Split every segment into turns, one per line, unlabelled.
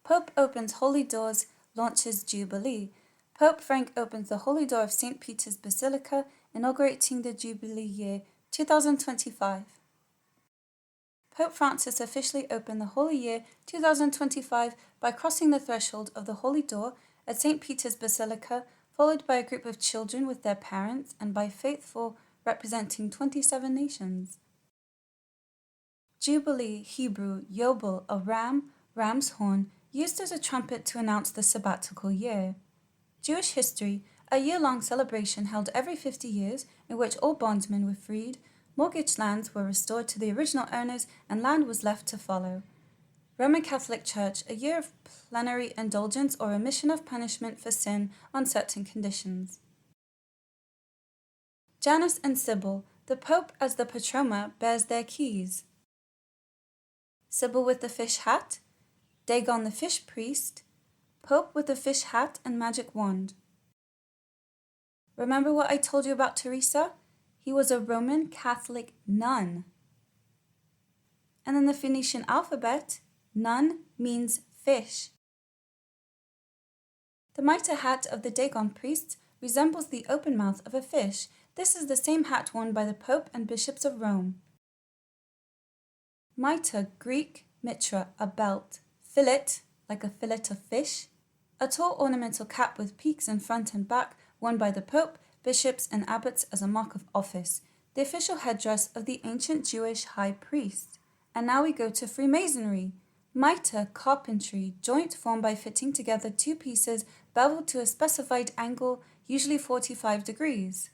Pope opens holy doors, launches Jubilee. Pope Frank opens the holy door of St. Peter's Basilica, inaugurating the Jubilee year 2025. Pope Francis officially opened the holy year 2025 by crossing the threshold of the holy door at St. Peter's Basilica, followed by a group of children with their parents and by faithful representing 27 nations. Jubilee, Hebrew, Yobel, a ram's horn, used as a trumpet to announce the sabbatical year. Jewish history, a year-long celebration held every 50 years in which all bondsmen were freed, mortgaged lands were restored to the original owners, and land was left to follow. Roman Catholic Church, a year of plenary indulgence or remission of punishment for sin on certain conditions. Janus and Sibyl, the Pope as the patrona bears their keys. Sibyl with the fish hat, Dagon the fish priest, Pope with the fish hat and magic wand. Remember what I told you about Teresa? He was a Roman Catholic nun. And in the Phoenician alphabet, nun means fish. The mitre hat of the Dagon priests resembles the open mouth of a fish. This is the same hat worn by the Pope and bishops of Rome. Mitre, Greek, mitra, a belt. Fillet, like a fillet of fish. A tall ornamental cap with peaks in front and back, worn by the Pope, bishops, and abbots as a mark of office, the official headdress of the ancient Jewish high priest. And now we go to Freemasonry. Mitre, carpentry, joint formed by fitting together two pieces beveled to a specified angle, usually 45 degrees.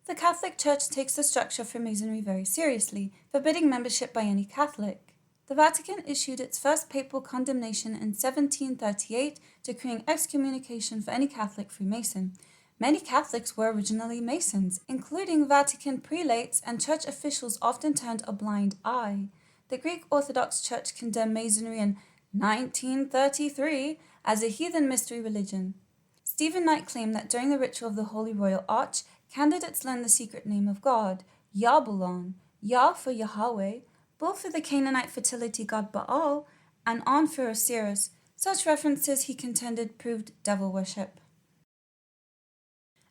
The Catholic Church takes the structure of Freemasonry very seriously, forbidding membership by any Catholic. The Vatican issued its first papal condemnation in 1738, decreeing excommunication for any Catholic Freemason. Many Catholics were originally Masons, including Vatican prelates, and church officials often turned a blind eye. The Greek Orthodox Church condemned Masonry in 1933 as a heathen mystery religion. Stephen Knight claimed that during the ritual of the Holy Royal Arch, candidates learned the secret name of God, Yahbulon, Yah for Yahweh, Bull for the Canaanite fertility god Baal, and On for Osiris. Such references, he contended, proved devil worship.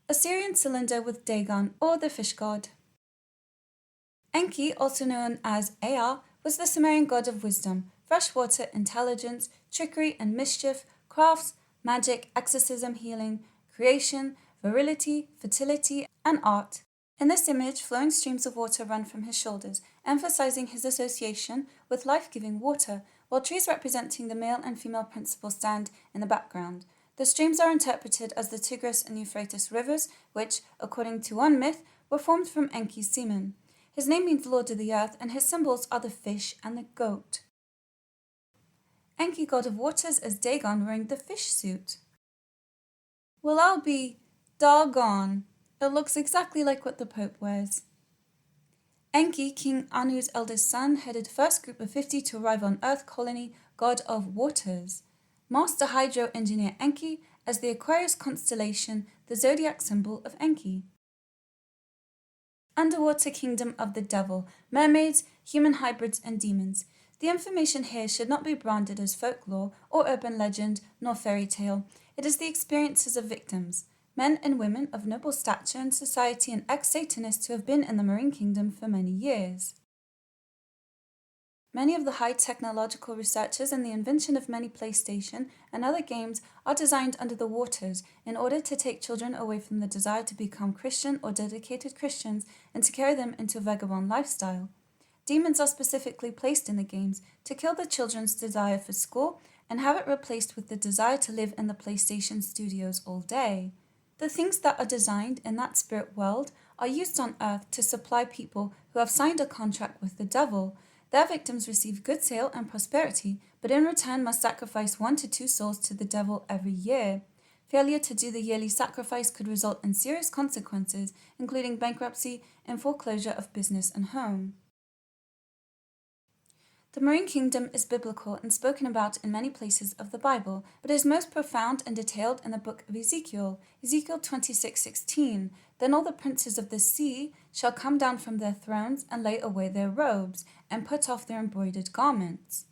Assyrian cylinder with Dagon, or the fish god. Enki, also known as Ea, was the Sumerian god of wisdom, freshwater, intelligence, trickery and mischief, crafts, magic, exorcism, healing, creation, virility, fertility, and art. In this image, flowing streams of water run from his shoulders, emphasizing his association with life-giving water, while trees representing the male and female principles stand in the background. The streams are interpreted as the Tigris and Euphrates rivers, which, according to one myth, were formed from Enki's semen. His name means Lord of the Earth, and his symbols are the fish and the goat. Enki, god of waters, as Dagon wearing the fish suit. Well, I'll be doggone. It looks exactly like what the Pope wears. Enki, King Anu's eldest son, headed first group of 50 to arrive on Earth colony, god of waters. Master Hydro Engineer Enki as the Aquarius constellation, the zodiac symbol of Enki. Underwater kingdom of the devil, mermaids, human hybrids, and demons. The information here should not be branded as folklore or urban legend nor fairy tale. It is the experiences of victims, men and women of noble stature in society and ex-Satanists who have been in the marine kingdom for many years. Many of the high technological researches and the invention of many PlayStation and other games are designed under the waters in order to take children away from the desire to become Christian or dedicated Christians and to carry them into a vagabond lifestyle. Demons are specifically placed in the games to kill the children's desire for school and have it replaced with the desire to live in the PlayStation studios all day. The things that are designed in that spirit world are used on Earth to supply people who have signed a contract with the devil. Their victims receive good sale and prosperity, but in return must sacrifice 1 to 2 souls to the devil every year. Failure to do the yearly sacrifice could result in serious consequences, including bankruptcy and foreclosure of business and home. The marine kingdom is biblical and spoken about in many places of the Bible, but is most profound and detailed in the book of Ezekiel, Ezekiel 26:16. Then all the princes of the sea shall come down from their thrones and lay away their robes, and put off their embroidered garments.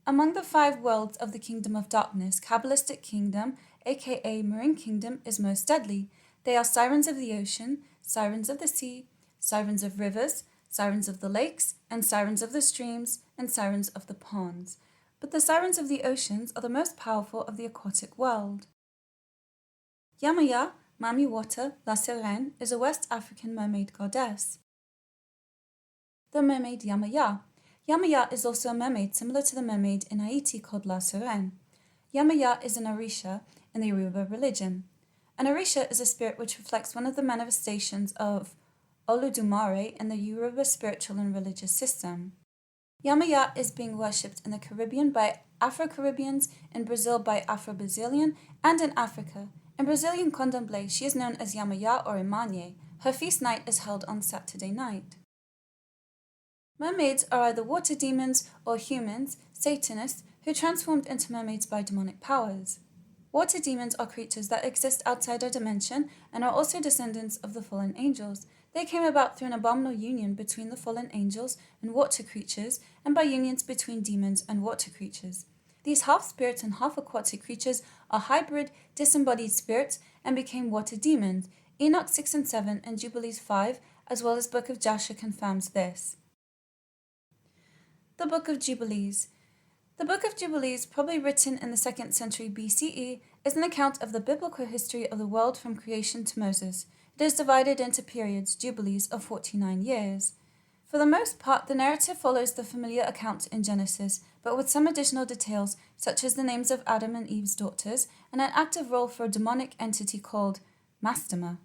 Among the 5 worlds of the Kingdom of Darkness, Kabbalistic Kingdom, aka Marine Kingdom, is most deadly. They are sirens of the ocean, sirens of the sea, sirens of rivers, sirens of the lakes, and sirens of the streams, and sirens of the ponds. But the sirens of the oceans are the most powerful of the aquatic world. Yamaya, Mami Water, La Sirène, is a West African mermaid goddess. The mermaid Yamaya. Yamaya is also a mermaid similar to the mermaid in Haiti called La Sirène. Yamaya is an Orisha in the Yoruba religion. An Orisha is a spirit which reflects one of the manifestations of Olodumare in the Yoruba spiritual and religious system. Yamaya is being worshipped in the Caribbean by Afro-Caribbeans, in Brazil by Afro-Brazilian, and in Africa. In Brazilian candomblé, she is known as Yamaya or Imanye. Her feast night is held on Saturday night. Mermaids are either water demons or humans, Satanists, who transformed into mermaids by demonic powers. Water demons are creatures that exist outside our dimension and are also descendants of the fallen angels. They came about through an abominable union between the fallen angels and water creatures, and by unions between demons and water creatures. These half-spirit and half-aquatic creatures are hybrid, disembodied spirits and became water demons. Enoch 6 and 7 and Jubilees 5, as well as Book of Jasher, confirms this. The Book of Jubilees. The Book of Jubilees, probably written in the 2nd century BCE, is an account of the biblical history of the world from creation to Moses. It is divided into periods, jubilees, of 49 years. For the most part, the narrative follows the familiar account in Genesis, but with some additional details, such as the names of Adam and Eve's daughters, and an active role for a demonic entity called Mastema.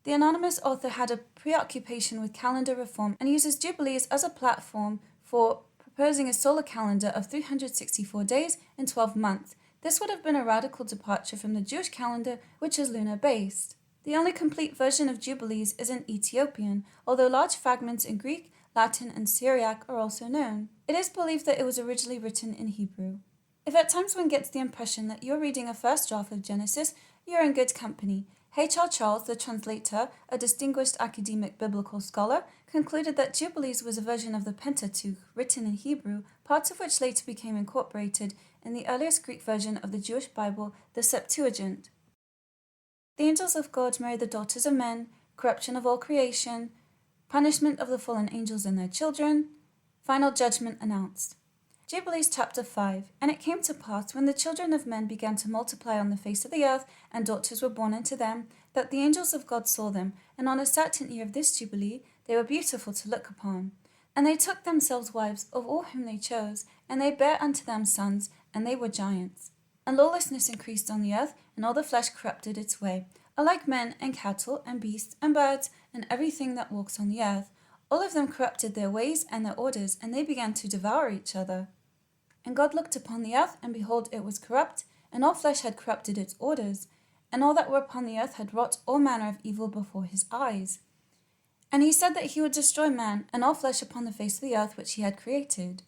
The anonymous author had a preoccupation with calendar reform and uses jubilees as a platform for proposing a solar calendar of 364 days and 12 months. This would have been a radical departure from the Jewish calendar, which is lunar-based. The only complete version of Jubilees is in Ethiopian, although large fragments in Greek, Latin, and Syriac are also known. It is believed that it was originally written in Hebrew. If at times one gets the impression that you're reading a first draft of Genesis, you're in good company. H.R. Charles, the translator, a distinguished academic biblical scholar, concluded that Jubilees was a version of the Pentateuch, written in Hebrew, parts of which later became incorporated in the earliest Greek version of the Jewish Bible, the Septuagint. The angels of God marry the daughters of men, corruption of all creation, punishment of the fallen angels and their children, final judgment announced. Jubilees chapter 5. And it came to pass, when the children of men began to multiply on the face of the earth, and daughters were born unto them, that the angels of God saw them, and on a certain year of this Jubilee they were beautiful to look upon. And they took themselves wives of all whom they chose, and they bare unto them sons, and they were giants. And lawlessness increased on the earth, and all the flesh corrupted its way, alike men and cattle and beasts and birds and everything that walks on the earth. All of them corrupted their ways and their orders, and they began to devour each other. And God looked upon the earth, and behold, it was corrupt, and all flesh had corrupted its orders, and all that were upon the earth had wrought all manner of evil before his eyes. And he said that he would destroy man and all flesh upon the face of the earth which he had created.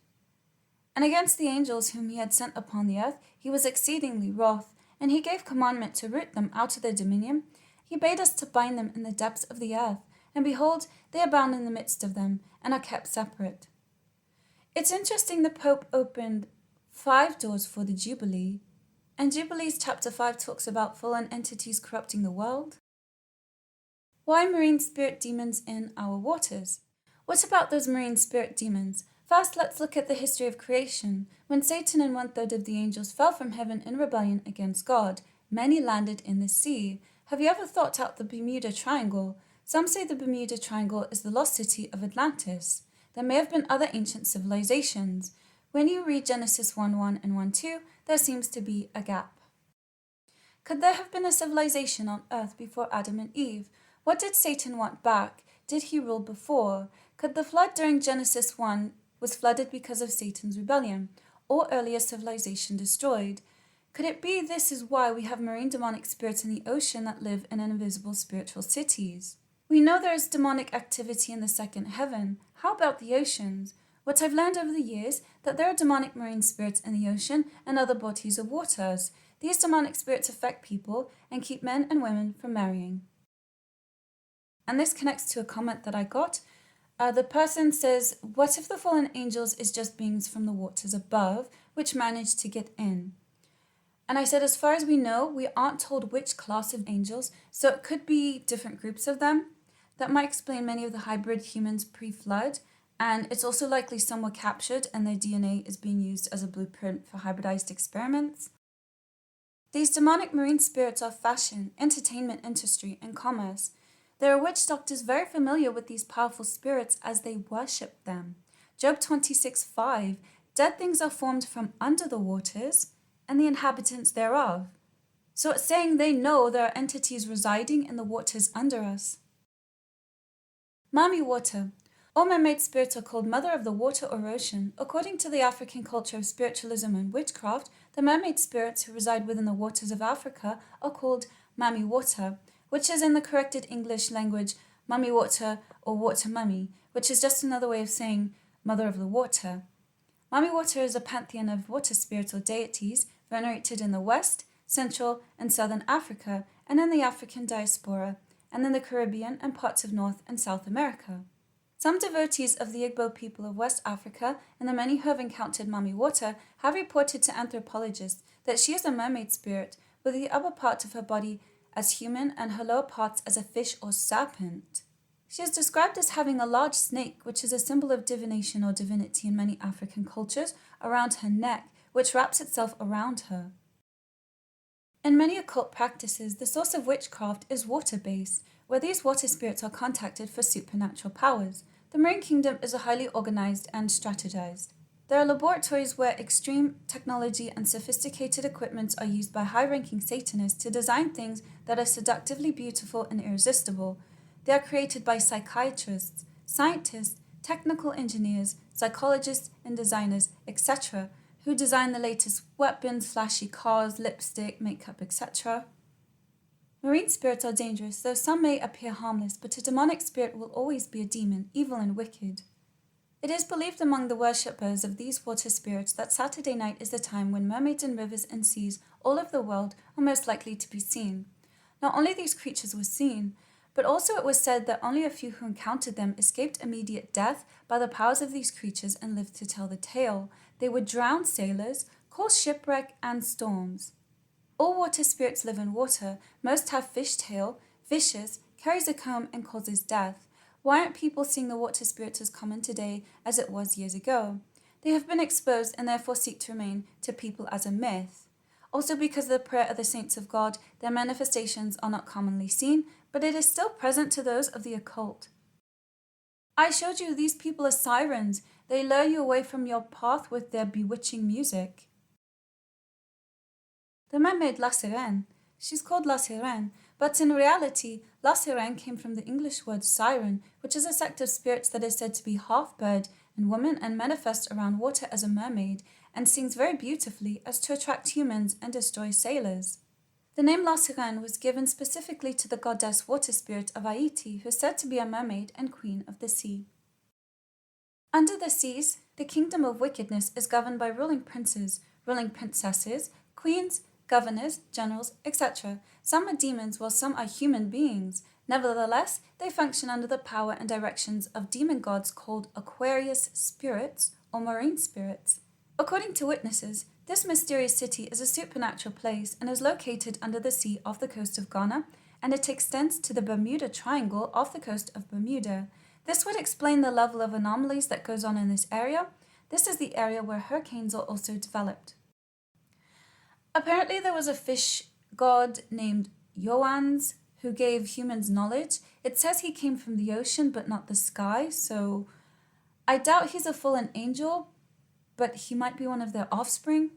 And against the angels whom he had sent upon the earth he was exceedingly wroth, and he gave commandment to root them out of their dominion. He bade us to bind them in the depths of the earth, and behold, they are bound in the midst of them, and are kept separate. It's interesting the Pope opened 5 doors for the Jubilee, and Jubilees chapter 5 talks about fallen entities corrupting the world. Why marine spirit demons in our waters? What about those marine spirit demons? First, let's look at the history of creation. When Satan and 1/3 of the angels fell from heaven in rebellion against God, many landed in the sea. Have you ever thought out the Bermuda Triangle? Some say the Bermuda Triangle is the lost city of Atlantis. There may have been other ancient civilizations. When you read Genesis 1:1 and 1:2, there seems to be a gap. Could there have been a civilization on earth before Adam and Eve? What did Satan want back? Did he rule before? Could the flood during Genesis 1 was flooded because of Satan's rebellion, or earlier civilization destroyed? Could it be this is why we have marine demonic spirits in the ocean that live in invisible spiritual cities? We know there is demonic activity in the second heaven. How about the oceans? What I've learned over the years, that there are demonic marine spirits in the ocean and other bodies of waters. These demonic spirits affect people and keep men and women from marrying. And this connects to a comment that I got. The person says, what if the fallen angels is just beings from the waters above, which managed to get in. And I said, as far as we know, we aren't told which class of angels, so it could be different groups of them. That might explain many of the hybrid humans pre-flood, and it's also likely some were captured and their DNA is being used as a blueprint for hybridized experiments. These demonic marine spirits are fashion, entertainment industry, and commerce. There are witch doctors very familiar with these powerful spirits as they worship them. Job 26:5, dead things are formed from under the waters, and the inhabitants thereof. So it's saying they know there are entities residing in the waters under us. Mami water. All mermaid spirits are called mother of the water or ocean. According to the African culture of spiritualism and witchcraft, the mermaid spirits who reside within the waters of Africa are called Mami water, which is in the corrected English language Mummy water or water mummy, which is just another way of saying mother of the water. Mami water is a pantheon of water spirits or deities venerated in the West, Central and Southern Africa, and in the African diaspora, and in the Caribbean and parts of North and South America. Some devotees of the Igbo people of West Africa and the many who have encountered Mami water have reported to anthropologists that she is a mermaid spirit with the upper part of her body as human and her lower parts as a fish or serpent. She is described as having a large snake, which is a symbol of divination or divinity in many African cultures, around her neck, which wraps itself around her. In many occult practices, the source of witchcraft is water-based, where these water spirits are contacted for supernatural powers. The Marine Kingdom is a highly organized and strategized. There are laboratories where extreme technology and sophisticated equipment are used by high-ranking Satanists to design things that are seductively beautiful and irresistible. They are created by psychiatrists, scientists, technical engineers, psychologists, and designers, etc., who design the latest weapons, flashy cars, lipstick, makeup, etc. Marine spirits are dangerous, though some may appear harmless, but a demonic spirit will always be a demon, evil and wicked. It is believed among the worshippers of these water spirits that Saturday night is the time when mermaids in rivers and seas all over the world are most likely to be seen. Not only these creatures were seen, but also it was said that only a few who encountered them escaped immediate death by the powers of these creatures and lived to tell the tale. They would drown sailors, cause shipwreck and storms. All water spirits live in water. Most have fishtail, vicious, carries a comb and causes death. Why aren't people seeing the water spirits as common today as it was years ago? They have been exposed and therefore seek to remain to people as a myth. Also because of the prayer of the saints of God, their manifestations are not commonly seen, but it is still present to those of the occult. I showed you these people are sirens. They lure you away from your path with their bewitching music. The mermaid La Sirène. She's called La Sirène, but in reality, La Sirène came from the English word siren, which is a sect of spirits that is said to be half bird and woman and manifests around water as a mermaid and sings very beautifully as to attract humans and destroy sailors. The name La Sirène was given specifically to the goddess water spirit of Haiti, who is said to be a mermaid and queen of the sea. Under the seas, the kingdom of wickedness is governed by ruling princes, ruling princesses, queens, governors, generals, etc. Some are demons while some are human beings. Nevertheless, they function under the power and directions of demon gods called Aquarius spirits or marine spirits. According to witnesses, this mysterious city is a supernatural place and is located under the sea off the coast of Ghana, and it extends to the Bermuda Triangle off the coast of Bermuda. This would explain the level of anomalies that goes on in this area. This is the area where hurricanes are also developed. Apparently there was a fish god named Yoans who gave humans knowledge. It says he came from the ocean but not the sky, so I doubt he's a fallen angel, but he might be one of their offspring.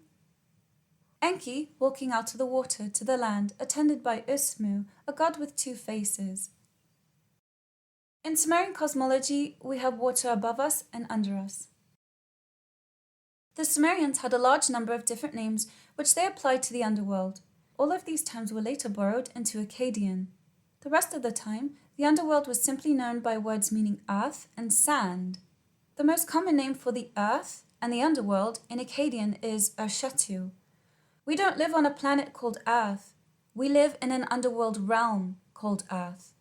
Enki walking out of the water to the land, attended by Usmu, a god with two faces. In Sumerian cosmology, we have water above us and under us. The Sumerians had a large number of different names which they applied to the underworld. All of these terms were later borrowed into Akkadian. The rest of the time, the underworld was simply known by words meaning earth and sand. The most common name for the earth and the underworld in Akkadian is Urshetu. We don't live on a planet called Earth. We live in an underworld realm called Earth.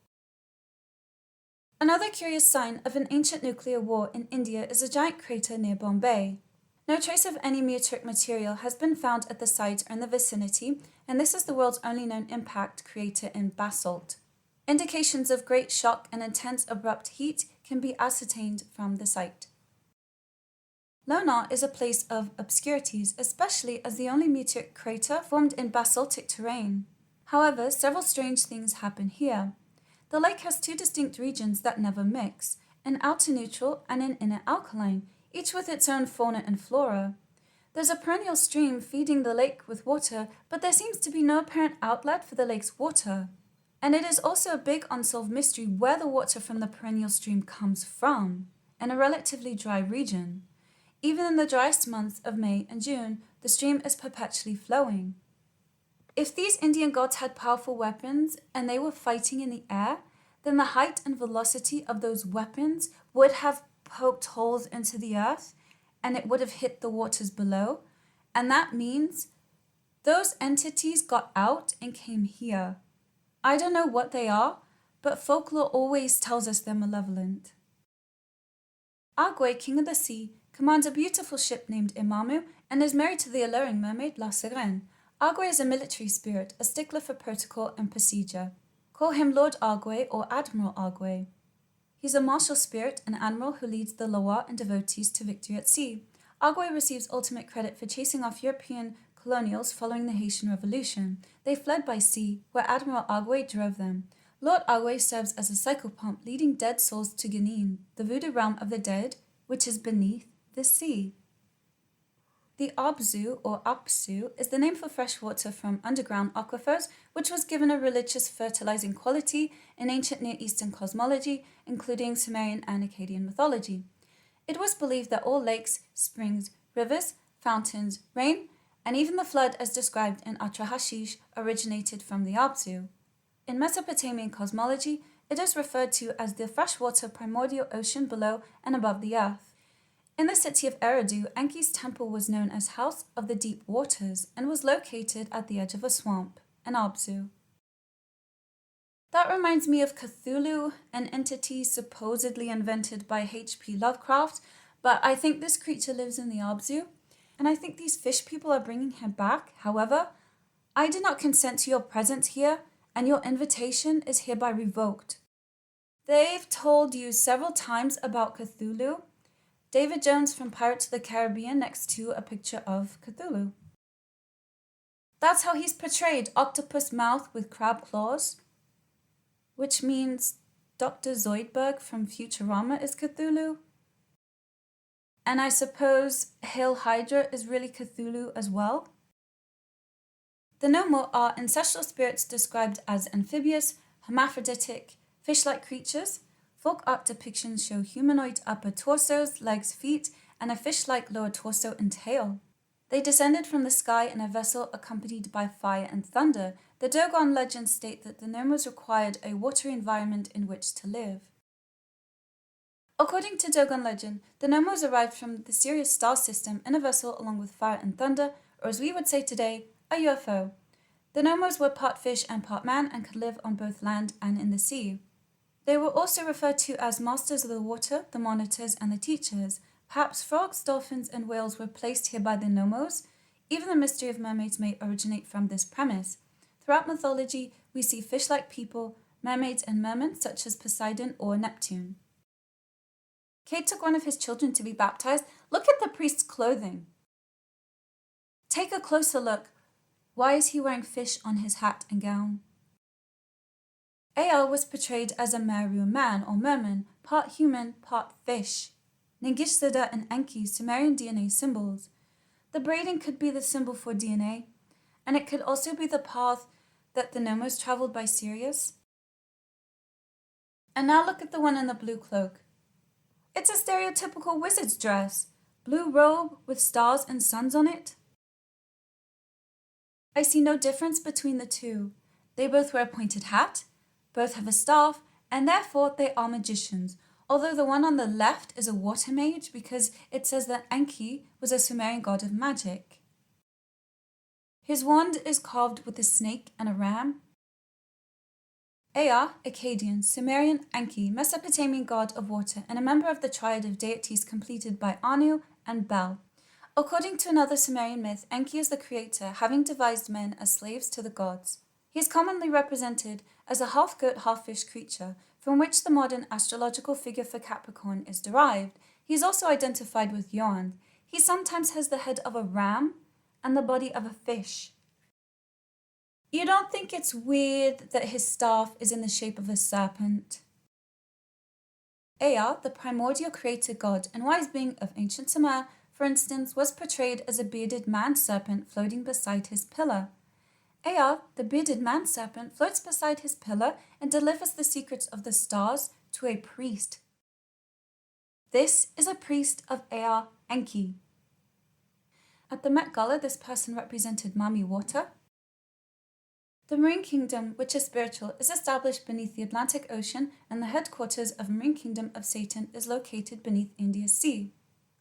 Another curious sign of an ancient nuclear war in India is a giant crater near Bombay. No trace of any meteoric material has been found at the site or in the vicinity, and this is the world's only known impact crater in basalt. Indications of great shock and intense abrupt heat can be ascertained from the site. Lonar is a place of obscurities, especially as the only meteoric crater formed in basaltic terrain. However, several strange things happen here. The lake has two distinct regions that never mix, an outer neutral and an inner alkaline, each with its own fauna and flora. There's a perennial stream feeding the lake with water, but there seems to be no apparent outlet for the lake's water. And it is also a big unsolved mystery where the water from the perennial stream comes from, in a relatively dry region. Even in the driest months of May and June, the stream is perpetually flowing. If these Indian gods had powerful weapons and they were fighting in the air, then the height and velocity of those weapons would have poked holes into the earth and it would have hit the waters below. And that means those entities got out and came here. I don't know what they are, but folklore always tells us they're malevolent. Agwe, king of the sea, commands a beautiful ship named Imamu and is married to the alluring mermaid La Sirène. Agwe is a military spirit, a stickler for protocol and procedure. Call him Lord Agwe or Admiral Agwe. He's a martial spirit, an admiral who leads the Loa and devotees to victory at sea. Agwe receives ultimate credit for chasing off European colonials following the Haitian Revolution. They fled by sea, where Admiral Agwe drove them. Lord Agwe serves as a cycle pump, leading dead souls to Guinéen, the voodoo realm of the dead, which is beneath the sea. The Abzu, or Apsu, is the name for fresh water from underground aquifers, which was given a religious fertilizing quality in ancient Near Eastern cosmology, including Sumerian and Akkadian mythology. It was believed that all lakes, springs, rivers, fountains, rain, and even the flood as described in Atrahashish originated from the Abzu. In Mesopotamian cosmology, it is referred to as the freshwater primordial ocean below and above the earth. In the city of Eridu, Enki's temple was known as House of the Deep Waters and was located at the edge of a swamp, an Abzu. That reminds me of Cthulhu, an entity supposedly invented by H.P. Lovecraft, but I think this creature lives in the Abzu, and I think these fish people are bringing him back. However, I did not consent to your presence here, and your invitation is hereby revoked. They've told you several times about Cthulhu. David Jones from Pirates of the Caribbean next to a picture of Cthulhu. That's how he's portrayed, octopus mouth with crab claws, which means Dr. Zoidberg from Futurama is Cthulhu. And I suppose Hail Hydra is really Cthulhu as well. The Nomo are ancestral spirits described as amphibious, hermaphroditic, fish-like creatures. Folk art depictions show humanoid upper torsos, legs, feet, and a fish-like lower torso and tail. They descended from the sky in a vessel accompanied by fire and thunder. The Dogon legends state that the Nomos required a watery environment in which to live. According to Dogon legend, the Nomos arrived from the Sirius star system in a vessel along with fire and thunder, or as we would say today, a UFO. The Nomos were part fish and part man and could live on both land and in the sea. They were also referred to as masters of the water, the monitors, and the teachers. Perhaps frogs, dolphins, and whales were placed here by the Nomos. Even the mystery of mermaids may originate from this premise. Throughout mythology, we see fish-like people, mermaids, and mermen such as Poseidon or Neptune. Cade took one of his children to be baptized. Look at the priest's clothing. Take a closer look. Why is he wearing fish on his hat and gown? Ea was portrayed as a Meru man or merman, part human, part fish. Ningishzida and Enki, Sumerian DNA symbols. The braiding could be the symbol for DNA, and it could also be the path that the Nomos traveled by Sirius. And now look at the one in the blue cloak. It's a stereotypical wizard's dress, blue robe with stars and suns on it. I see no difference between the two. They both wear a pointed hat, both have a staff, and therefore they are magicians, although the one on the left is a water mage because it says that Enki was a Sumerian god of magic. His wand is carved with a snake and a ram. Ea, Akkadian, Sumerian, Enki, Mesopotamian god of water, and a member of the triad of deities completed by Anu and Bel. According to another Sumerian myth, Enki is the creator, having devised men as slaves to the gods. He is commonly represented as a half-goat, half-fish creature, from which the modern astrological figure for Capricorn is derived. He is also identified with Yarn. He sometimes has the head of a ram and the body of a fish. You don't think it's weird that his staff is in the shape of a serpent? Ea, the primordial creator god and wise being of ancient Sumer, for instance, was portrayed as a bearded man-serpent floating beside his pillar. Ea, the bearded man-serpent, floats beside his pillar and delivers the secrets of the stars to a priest. This is a priest of Ea, Enki. At the Met Gala, this person represented Mami Water. The Marine Kingdom, which is spiritual, is established beneath the Atlantic Ocean, and the headquarters of Marine Kingdom of Satan is located beneath India's sea.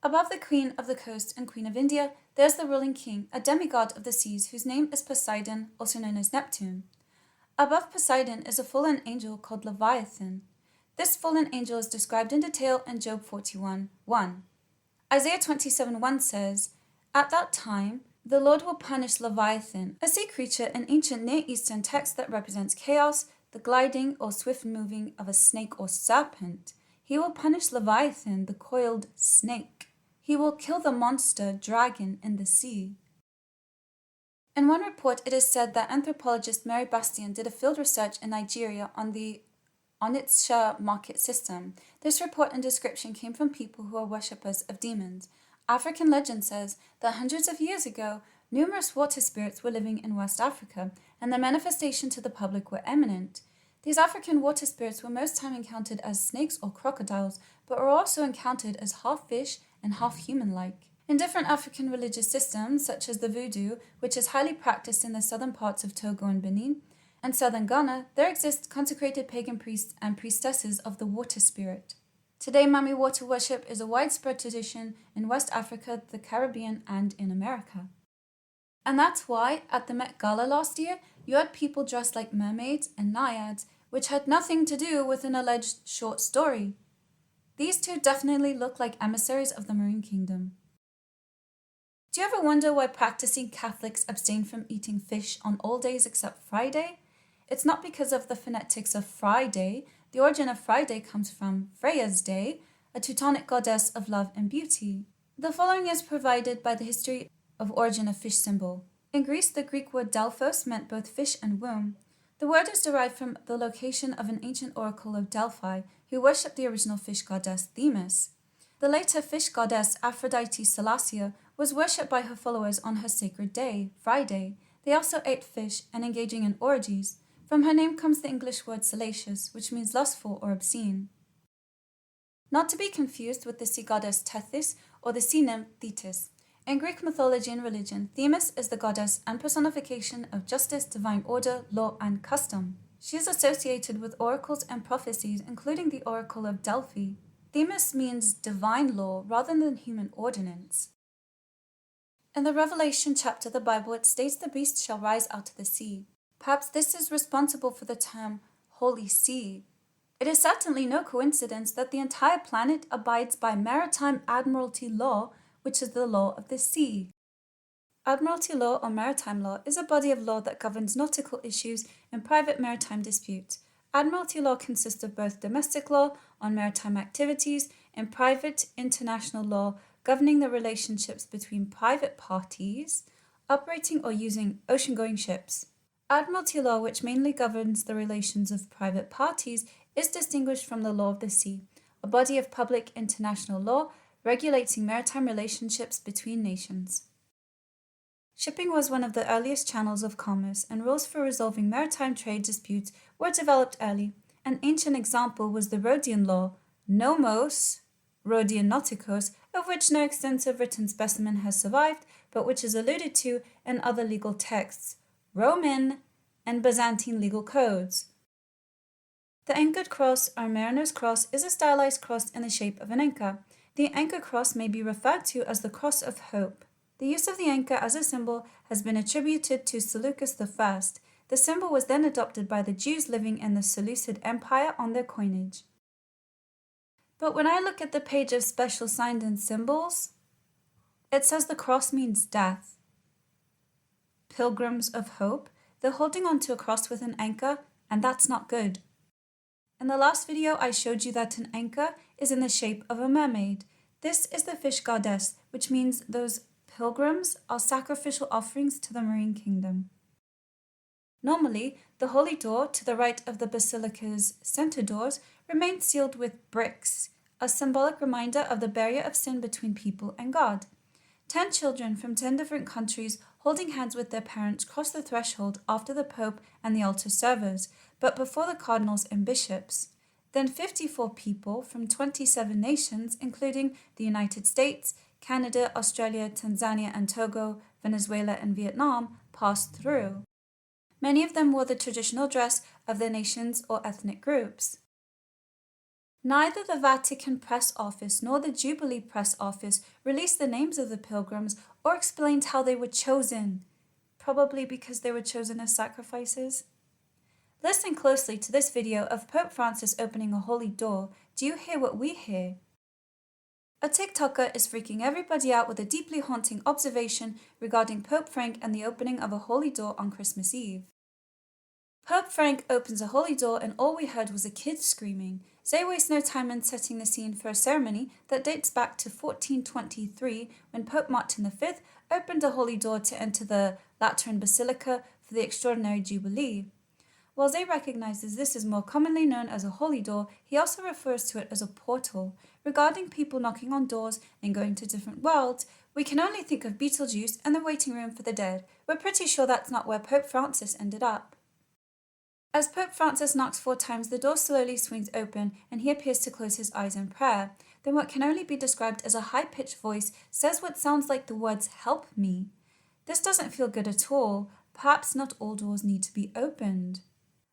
Above the Queen of the Coast and Queen of India, there's the ruling king, a demigod of the seas whose name is Poseidon, also known as Neptune. Above Poseidon is a fallen angel called Leviathan. This fallen angel is described in detail in Job 41:1. Isaiah 27:1 says, "At that time, the Lord will punish Leviathan, a sea creature in ancient Near Eastern text that represents chaos, the gliding or swift moving of a snake or serpent. He will punish Leviathan, the coiled snake. He will kill the monster dragon in the sea." In one report, it is said that anthropologist Mary Bastian did a field research in Nigeria on the Onitsha market system. This report and description came from people who are worshippers of demons. African legend says that hundreds of years ago, numerous water spirits were living in West Africa, and their manifestation to the public were imminent. These African water spirits were most time encountered as snakes or crocodiles, but were also encountered as half fish and half human-like. In different African religious systems, such as the Voodoo, which is highly practiced in the southern parts of Togo and Benin, and southern Ghana, there exist consecrated pagan priests and priestesses of the water spirit. Today, Mami Water worship is a widespread tradition in West Africa, the Caribbean, and in America. And that's why, at the Met Gala last year, you had people dressed like mermaids and naiads, which had nothing to do with an alleged short story. These two definitely look like emissaries of the Marine Kingdom. Do you ever wonder why practicing Catholics abstain from eating fish on all days except Friday? It's not because of the phonetics of Friday. The origin of Friday comes from Freya's Day, a Teutonic goddess of love and beauty. The following is provided by the history of origin of fish symbol. In Greece, the Greek word Delphos meant both fish and womb. The word is derived from the location of an ancient oracle of Delphi, who worshipped the original fish goddess Themis. The later fish goddess Aphrodite Salacia was worshipped by her followers on her sacred day, Friday. They also ate fish and engaging in orgies. From her name comes the English word salacious, which means lustful or obscene. Not to be confused with the sea goddess Tethys or the sea nymph Thetis. In Greek mythology and religion, Themis is the goddess and personification of justice, divine order, law, and custom. She is associated with oracles and prophecies, including the Oracle of Delphi. Themis means divine law rather than human ordinance. In the Revelation chapter of the Bible, it states the beast shall rise out of the sea. Perhaps this is responsible for the term Holy Sea. It is certainly no coincidence that the entire planet abides by maritime admiralty law, which is the law of the sea. Admiralty law or maritime law is a body of law that governs nautical issues and private maritime disputes. Admiralty law consists of both domestic law on maritime activities and private international law governing the relationships between private parties operating or using ocean-going ships. Admiralty law, which mainly governs the relations of private parties, is distinguished from the law of the sea, a body of public international law regulating maritime relationships between nations. Shipping was one of the earliest channels of commerce, and rules for resolving maritime trade disputes were developed early. An ancient example was the Rhodian law, Nomos, Rhodian Nauticos, of which no extensive written specimen has survived, but which is alluded to in other legal texts, Roman and Byzantine legal codes. The anchored cross or mariner's cross is a stylized cross in the shape of an anchor. The anchor cross may be referred to as the cross of hope. The use of the anchor as a symbol has been attributed to Seleucus I. The symbol was then adopted by the Jews living in the Seleucid Empire on their coinage. But when I look at the page of special signs and symbols, It says the cross means death. Pilgrims of hope, they're holding onto a cross with an anchor, and that's not good. In the last video, I showed you that an anchor is in the shape of a mermaid. This is the fish goddess, which means those pilgrims are sacrificial offerings to the marine kingdom. Normally, the holy door to the right of the basilica's center doors remains sealed with bricks, a symbolic reminder of the barrier of sin between people and God. 10 children from 10 different countries holding hands with their parents cross the threshold after the Pope and the altar servers, but before the cardinals and bishops. Then 54 people from 27 nations, including the United States, Canada, Australia, Tanzania and Togo, Venezuela and Vietnam, passed through. Many of them wore the traditional dress of their nations or ethnic groups. Neither the Vatican press office nor the Jubilee press office released the names of the pilgrims or explained how they were chosen, probably because they were chosen as sacrifices. Listen closely to this video of Pope Francis opening a holy door. Do you hear what we hear? A TikToker is freaking everybody out with a deeply haunting observation regarding Pope Frank and the opening of a holy door on Christmas Eve. Pope Frank opens a holy door and all we heard was a kid screaming. They waste no time in setting the scene for a ceremony that dates back to 1423 when Pope Martin V opened a holy door to enter the Lateran Basilica for the extraordinary Jubilee. While Zay recognizes this is more commonly known as a holy door, he also refers to it as a portal. Regarding people knocking on doors and going to different worlds, we can only think of Beetlejuice and the waiting room for the dead. We're pretty sure that's not where Pope Francis ended up. As Pope Francis knocks 4 times, the door slowly swings open and he appears to close his eyes in prayer. Then what can only be described as a high-pitched voice says what sounds like the words, "Help me." This doesn't feel good at all. Perhaps not all doors need to be opened.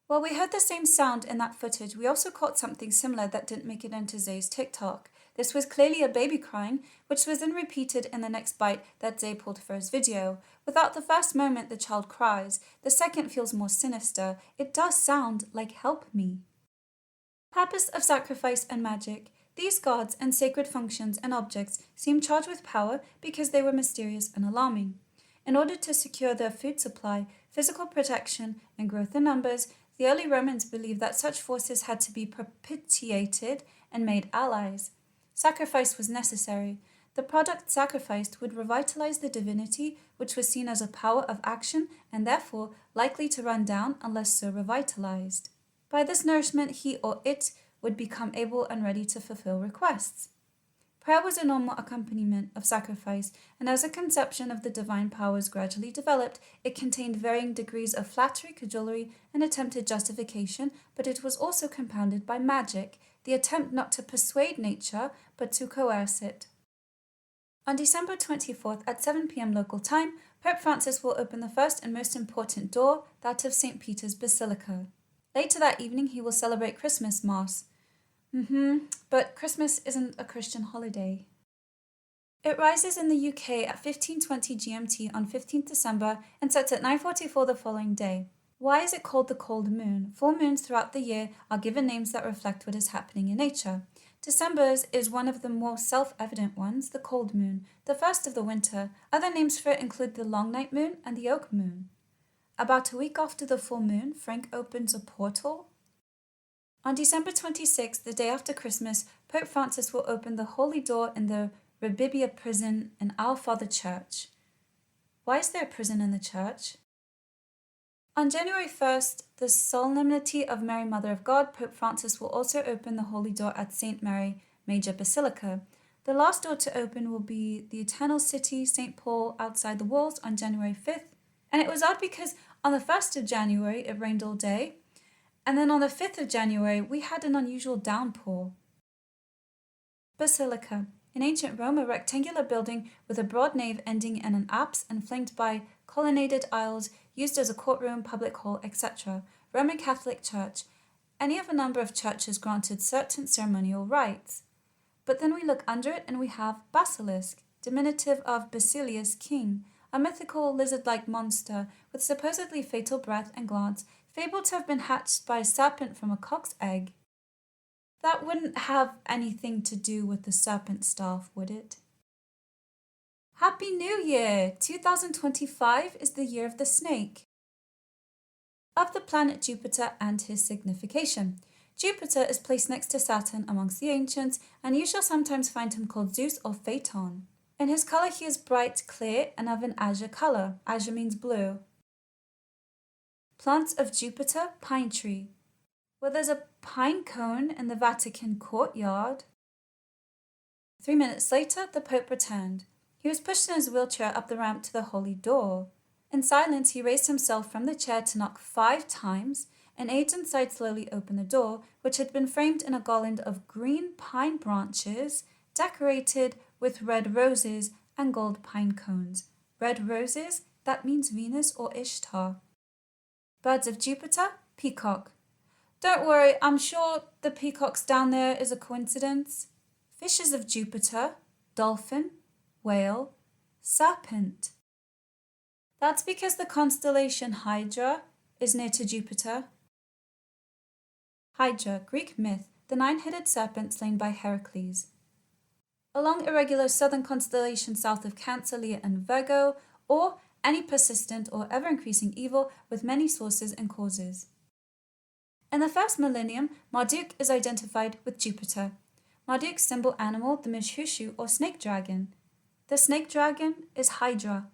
While we heard the same sound in that footage, we also caught something similar that didn't make it into Zay's TikTok. This was clearly a baby crying, which was then repeated in the next bite that Zay pulled for his video. Without the first moment the child cries, the second feels more sinister. It does sound like "help me." Purpose of sacrifice and magic. These gods and sacred functions and objects seem charged with power because they were mysterious and alarming. In order to secure their food supply, physical protection, and growth in numbers, the early Romans believed that such forces had to be propitiated and made allies. Sacrifice was necessary. The product sacrificed would revitalize the divinity, which was seen as a power of action and therefore likely to run down unless so revitalized. By this nourishment, he or it would become able and ready to fulfill requests. Prayer was a normal accompaniment of sacrifice, and as a conception of the divine powers gradually developed, it contained varying degrees of flattery, cajolery, and attempted justification, but it was also compounded by magic, the attempt not to persuade nature, but to coerce it. On December 24th at 7 p.m. local time, Pope Francis will open the first and most important door, that of St. Peter's Basilica. Later that evening, he will celebrate Christmas Mass. But Christmas isn't a Christian holiday. It rises in the UK at 15:20 GMT on 15th December and sets at 9:44 the following day. Why is it called the cold moon? Full moons throughout the year are given names that reflect what is happening in nature. December's is one of the more self-evident ones, the cold moon, the first of the winter. Other names for it include the long night moon and the oak moon. About a week after the full moon, Frank opens a portal. On December 26th, the day after Christmas, Pope Francis will open the holy door in the Rebibbia prison in Our Father Church. Why is there a prison in the church? On January 1st, the Solemnity of Mary Mother of God, Pope Francis will also open the holy door at St. Mary Major Basilica. The last door to open will be the Eternal City, St. Paul, outside the walls on January 5th. And it was odd because on the 1st of January, it rained all day. And then on the 5th of January, we had an unusual downpour. Basilica. In ancient Rome, a rectangular building with a broad nave ending in an apse and flanked by colonnaded aisles used as a courtroom, public hall, etc. Roman Catholic Church. Any of a number of churches granted certain ceremonial rites. But then we look under it and we have basilisk, diminutive of Basilius, king, a mythical lizard-like monster with supposedly fatal breath and glance, fabled to have been hatched by a serpent from a cock's egg. That wouldn't have anything to do with the serpent staff, would it? Happy New Year! 2025 is the year of the snake. Of the planet Jupiter and his signification. Jupiter is placed next to Saturn amongst the ancients, and you shall sometimes find him called Zeus or Phaeton. In his colour he is bright, clear, and of an azure colour. Azure means blue. Plants of Jupiter, pine tree. Well, there's a pine cone in the Vatican courtyard. 3 minutes later, the Pope returned. He was pushed in his wheelchair up the ramp to the holy door. In silence, he raised himself from the chair to knock 5 times, and aides inside slowly opened the door, which had been framed in a garland of green pine branches, decorated with red roses and gold pine cones. Red roses, that means Venus or Ishtar. Birds of Jupiter, peacock. Don't worry, I'm sure the peacocks down there is a coincidence. Fishes of Jupiter, dolphin, whale, serpent. That's because the constellation Hydra is near to Jupiter. Hydra, Greek myth, the 9-headed serpent slain by Heracles. Along irregular southern constellations south of Cancer, Leo, and Virgo, or any persistent or ever-increasing evil with many sources and causes. In the first millennium, Marduk is identified with Jupiter. Marduk's symbol animal, the misuse or snake dragon. The snake dragon is Hydra.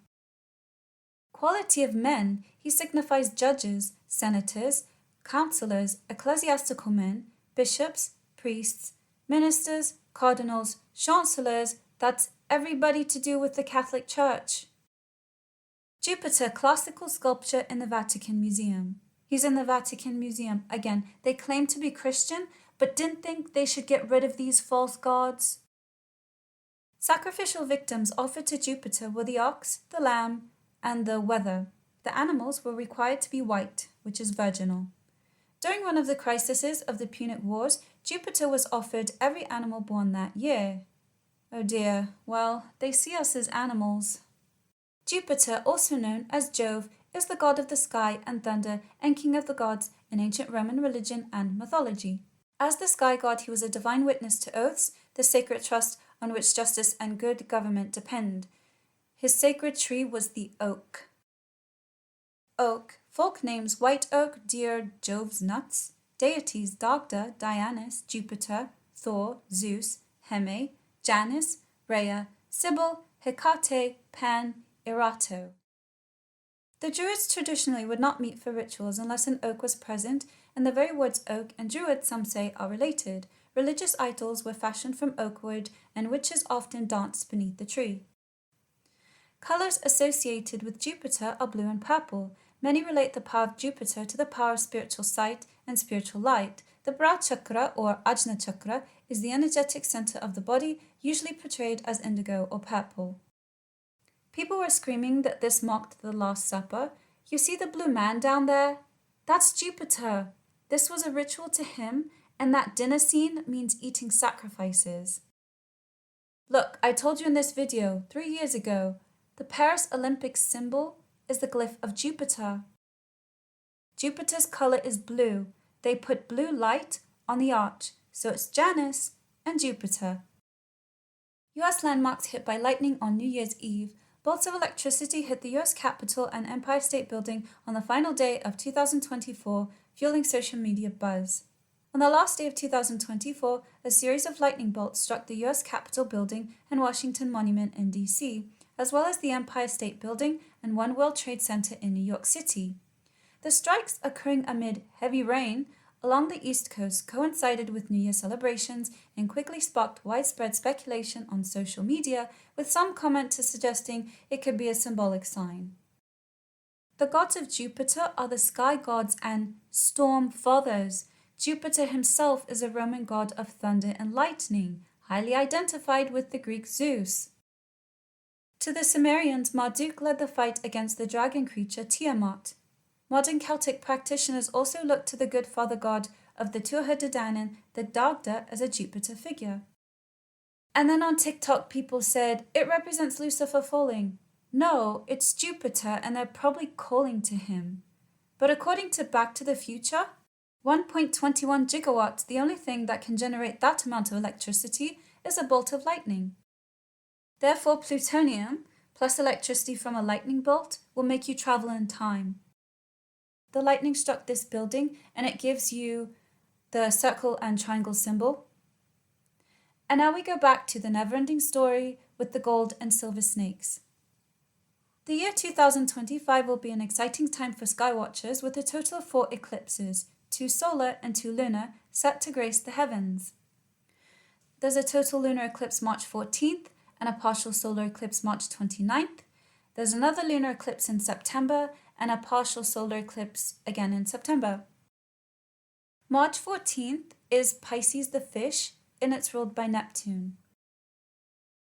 Quality of men, he signifies judges, senators, councillors, ecclesiastical men, bishops, priests, ministers, cardinals, chancellors, that's everybody to do with the Catholic Church. Jupiter, classical sculpture in the Vatican Museum. He's in the Vatican Museum. Again, they claim to be Christian, but didn't think they should get rid of these false gods. Sacrificial victims offered to Jupiter were the ox, the lamb, and the wether. The animals were required to be white, which is virginal. During one of the crises of the Punic Wars, Jupiter was offered every animal born that year. Oh dear, well, they see us as animals. Jupiter, also known as Jove, is the god of the sky and thunder and king of the gods in ancient Roman religion and mythology. As the sky god, he was a divine witness to oaths, the sacred trust on which justice and good government depend. His sacred tree was the oak. Oak, folk names white oak, deer, Jove's nuts. Deities, Dagda, Dianus, Jupiter, Thor, Zeus, Heme, Janus, Rhea, Sibyl, Hecate, Pan, Erato. The Druids traditionally would not meet for rituals unless an oak was present, and the very words oak and druid, some say, are related. Religious idols were fashioned from oak wood, and witches often danced beneath the tree. Colours associated with Jupiter are blue and purple. Many relate the power of Jupiter to the power of spiritual sight and spiritual light. The brow chakra, or Ajna chakra, is the energetic center of the body, usually portrayed as indigo or purple. People were screaming that this mocked the Last Supper. You see the blue man down there? That's Jupiter. This was a ritual to him, and that dinner scene means eating sacrifices. Look, I told you in this video 3 years ago, the Paris Olympics symbol is the glyph of Jupiter. Jupiter's color is blue. They put blue light on the arch, so it's Janus and Jupiter. US landmarks hit by lightning on New Year's Eve. Bolts of electricity hit the US Capitol and Empire State Building on the final day of 2024, fueling social media buzz. On the last day of 2024, a series of lightning bolts struck the US Capitol Building and Washington Monument in DC, as well as the Empire State Building and One World Trade Center in New York City. The strikes, occurring amid heavy rain along the East Coast, coincided with New Year celebrations and quickly sparked widespread speculation on social media, with some commenters suggesting it could be a symbolic sign. The gods of Jupiter are the sky gods and storm fathers. Jupiter himself is a Roman god of thunder and lightning, highly identified with the Greek Zeus. To the Sumerians, Marduk led the fight against the dragon creature Tiamat. Modern Celtic practitioners also look to the good father god of the Tuatha-De-Danann, the Dagda, as a Jupiter figure. And then on TikTok people said, it represents Lucifer falling. No, it's Jupiter and they're probably calling to him. But according to Back to the Future, 1.21 gigawatts, the only thing that can generate that amount of electricity is a bolt of lightning. Therefore, plutonium, plus electricity from a lightning bolt will make you travel in time. The lightning struck this building and it gives you the circle and triangle symbol. And now we go back to the never-ending story with the gold and silver snakes. The year 2025 will be an exciting time for skywatchers with a total of 4 eclipses, 2 solar and 2 lunar, set to grace the heavens. There's a total lunar eclipse March 14th and a partial solar eclipse March 29th. There's another lunar eclipse in September and a partial solar eclipse again in September. March 14th is Pisces the fish, and it's ruled by Neptune.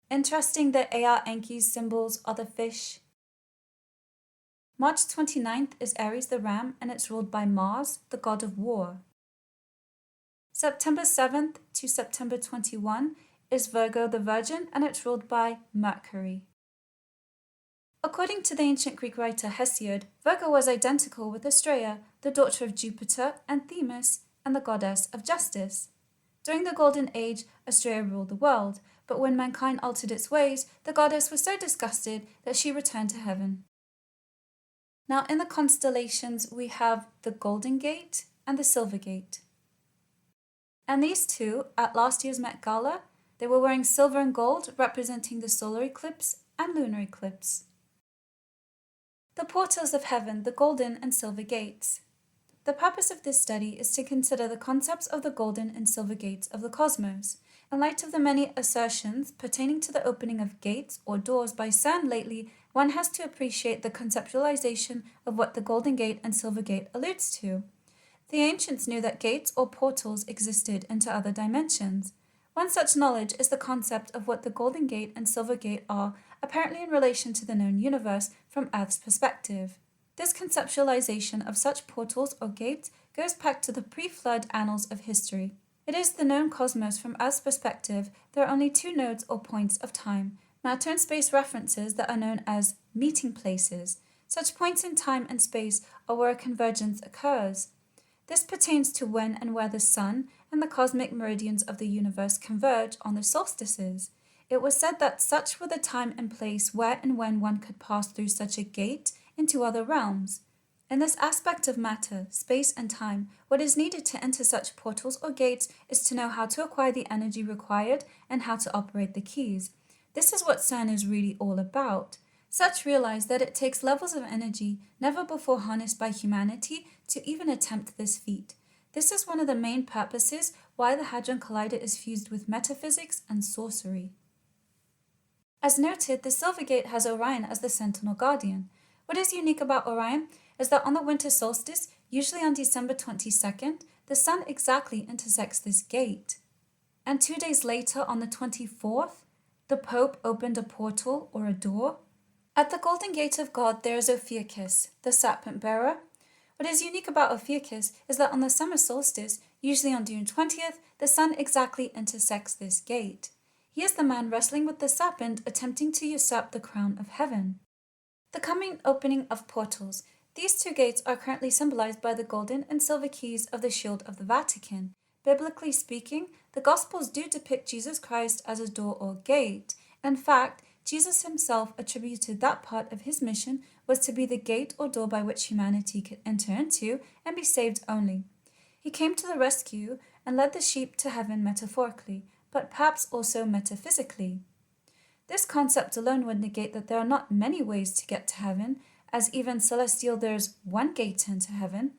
Interesting that Enki's symbols are the fish. March 29th is Aries the ram, and it's ruled by Mars, the god of war. September 7th to September 21 is Virgo the virgin, and it's ruled by Mercury. According to the ancient Greek writer Hesiod, Virgo was identical with Astraea, the daughter of Jupiter, and Themis, and the goddess of justice. During the Golden Age, Astraea ruled the world, but when mankind altered its ways, the goddess was so disgusted that she returned to heaven. Now in the constellations, we have the Golden Gate and the Silver Gate. And these two, at last year's Met Gala, they were wearing silver and gold, representing the solar eclipse and lunar eclipse. The portals of heaven, the Golden and Silver Gates. The purpose of this study is to consider the concepts of the golden and silver gates of the cosmos. In light of the many assertions pertaining to the opening of gates or doors by CERN lately, one has to appreciate the conceptualization of what the Golden Gate and Silver Gate alludes to. The ancients knew that gates or portals existed into other dimensions. One such knowledge is the concept of what the Golden Gate and Silver Gate are, apparently in relation to the known universe from Earth's perspective. This conceptualization of such portals or gates goes back to the pre-flood annals of history. It is the known cosmos from Earth's perspective. There are only 2 nodes or points of time, matter and space references that are known as meeting places. Such points in time and space are where a convergence occurs. This pertains to when and where the sun and the cosmic meridians of the universe converge on the solstices. It was said that such were the time and place where and when one could pass through such a gate into other realms. In this aspect of matter, space and time, what is needed to enter such portals or gates is to know how to acquire the energy required and how to operate the keys. This is what CERN is really all about. Such realize that it takes levels of energy never before harnessed by humanity to even attempt this feat. This is one of the main purposes why the Hadron Collider is fused with metaphysics and sorcery. As noted, the Silver Gate has Orion as the Sentinel Guardian. What is unique about Orion is that on the winter solstice, usually on December 22nd, the sun exactly intersects this gate. And 2 days later, on the 24th, the Pope opened a portal or a door. At the Golden Gate of God, there is Ophiuchus, the serpent bearer. What is unique about Ophiuchus is that on the summer solstice, usually on June 20th, the sun exactly intersects this gate. He is the man wrestling with the serpent, attempting to usurp the crown of heaven. The coming opening of portals. These 2 gates are currently symbolized by the golden and silver keys of the shield of the Vatican. Biblically speaking, the Gospels do depict Jesus Christ as a door or gate. In fact, Jesus himself attributed that part of his mission was to be the gate or door by which humanity could enter into and be saved only. He came to the rescue and led the sheep to heaven metaphorically, but perhaps also metaphysically. This concept alone would negate that there are not many ways to get to heaven, as even celestial there's one gate into heaven.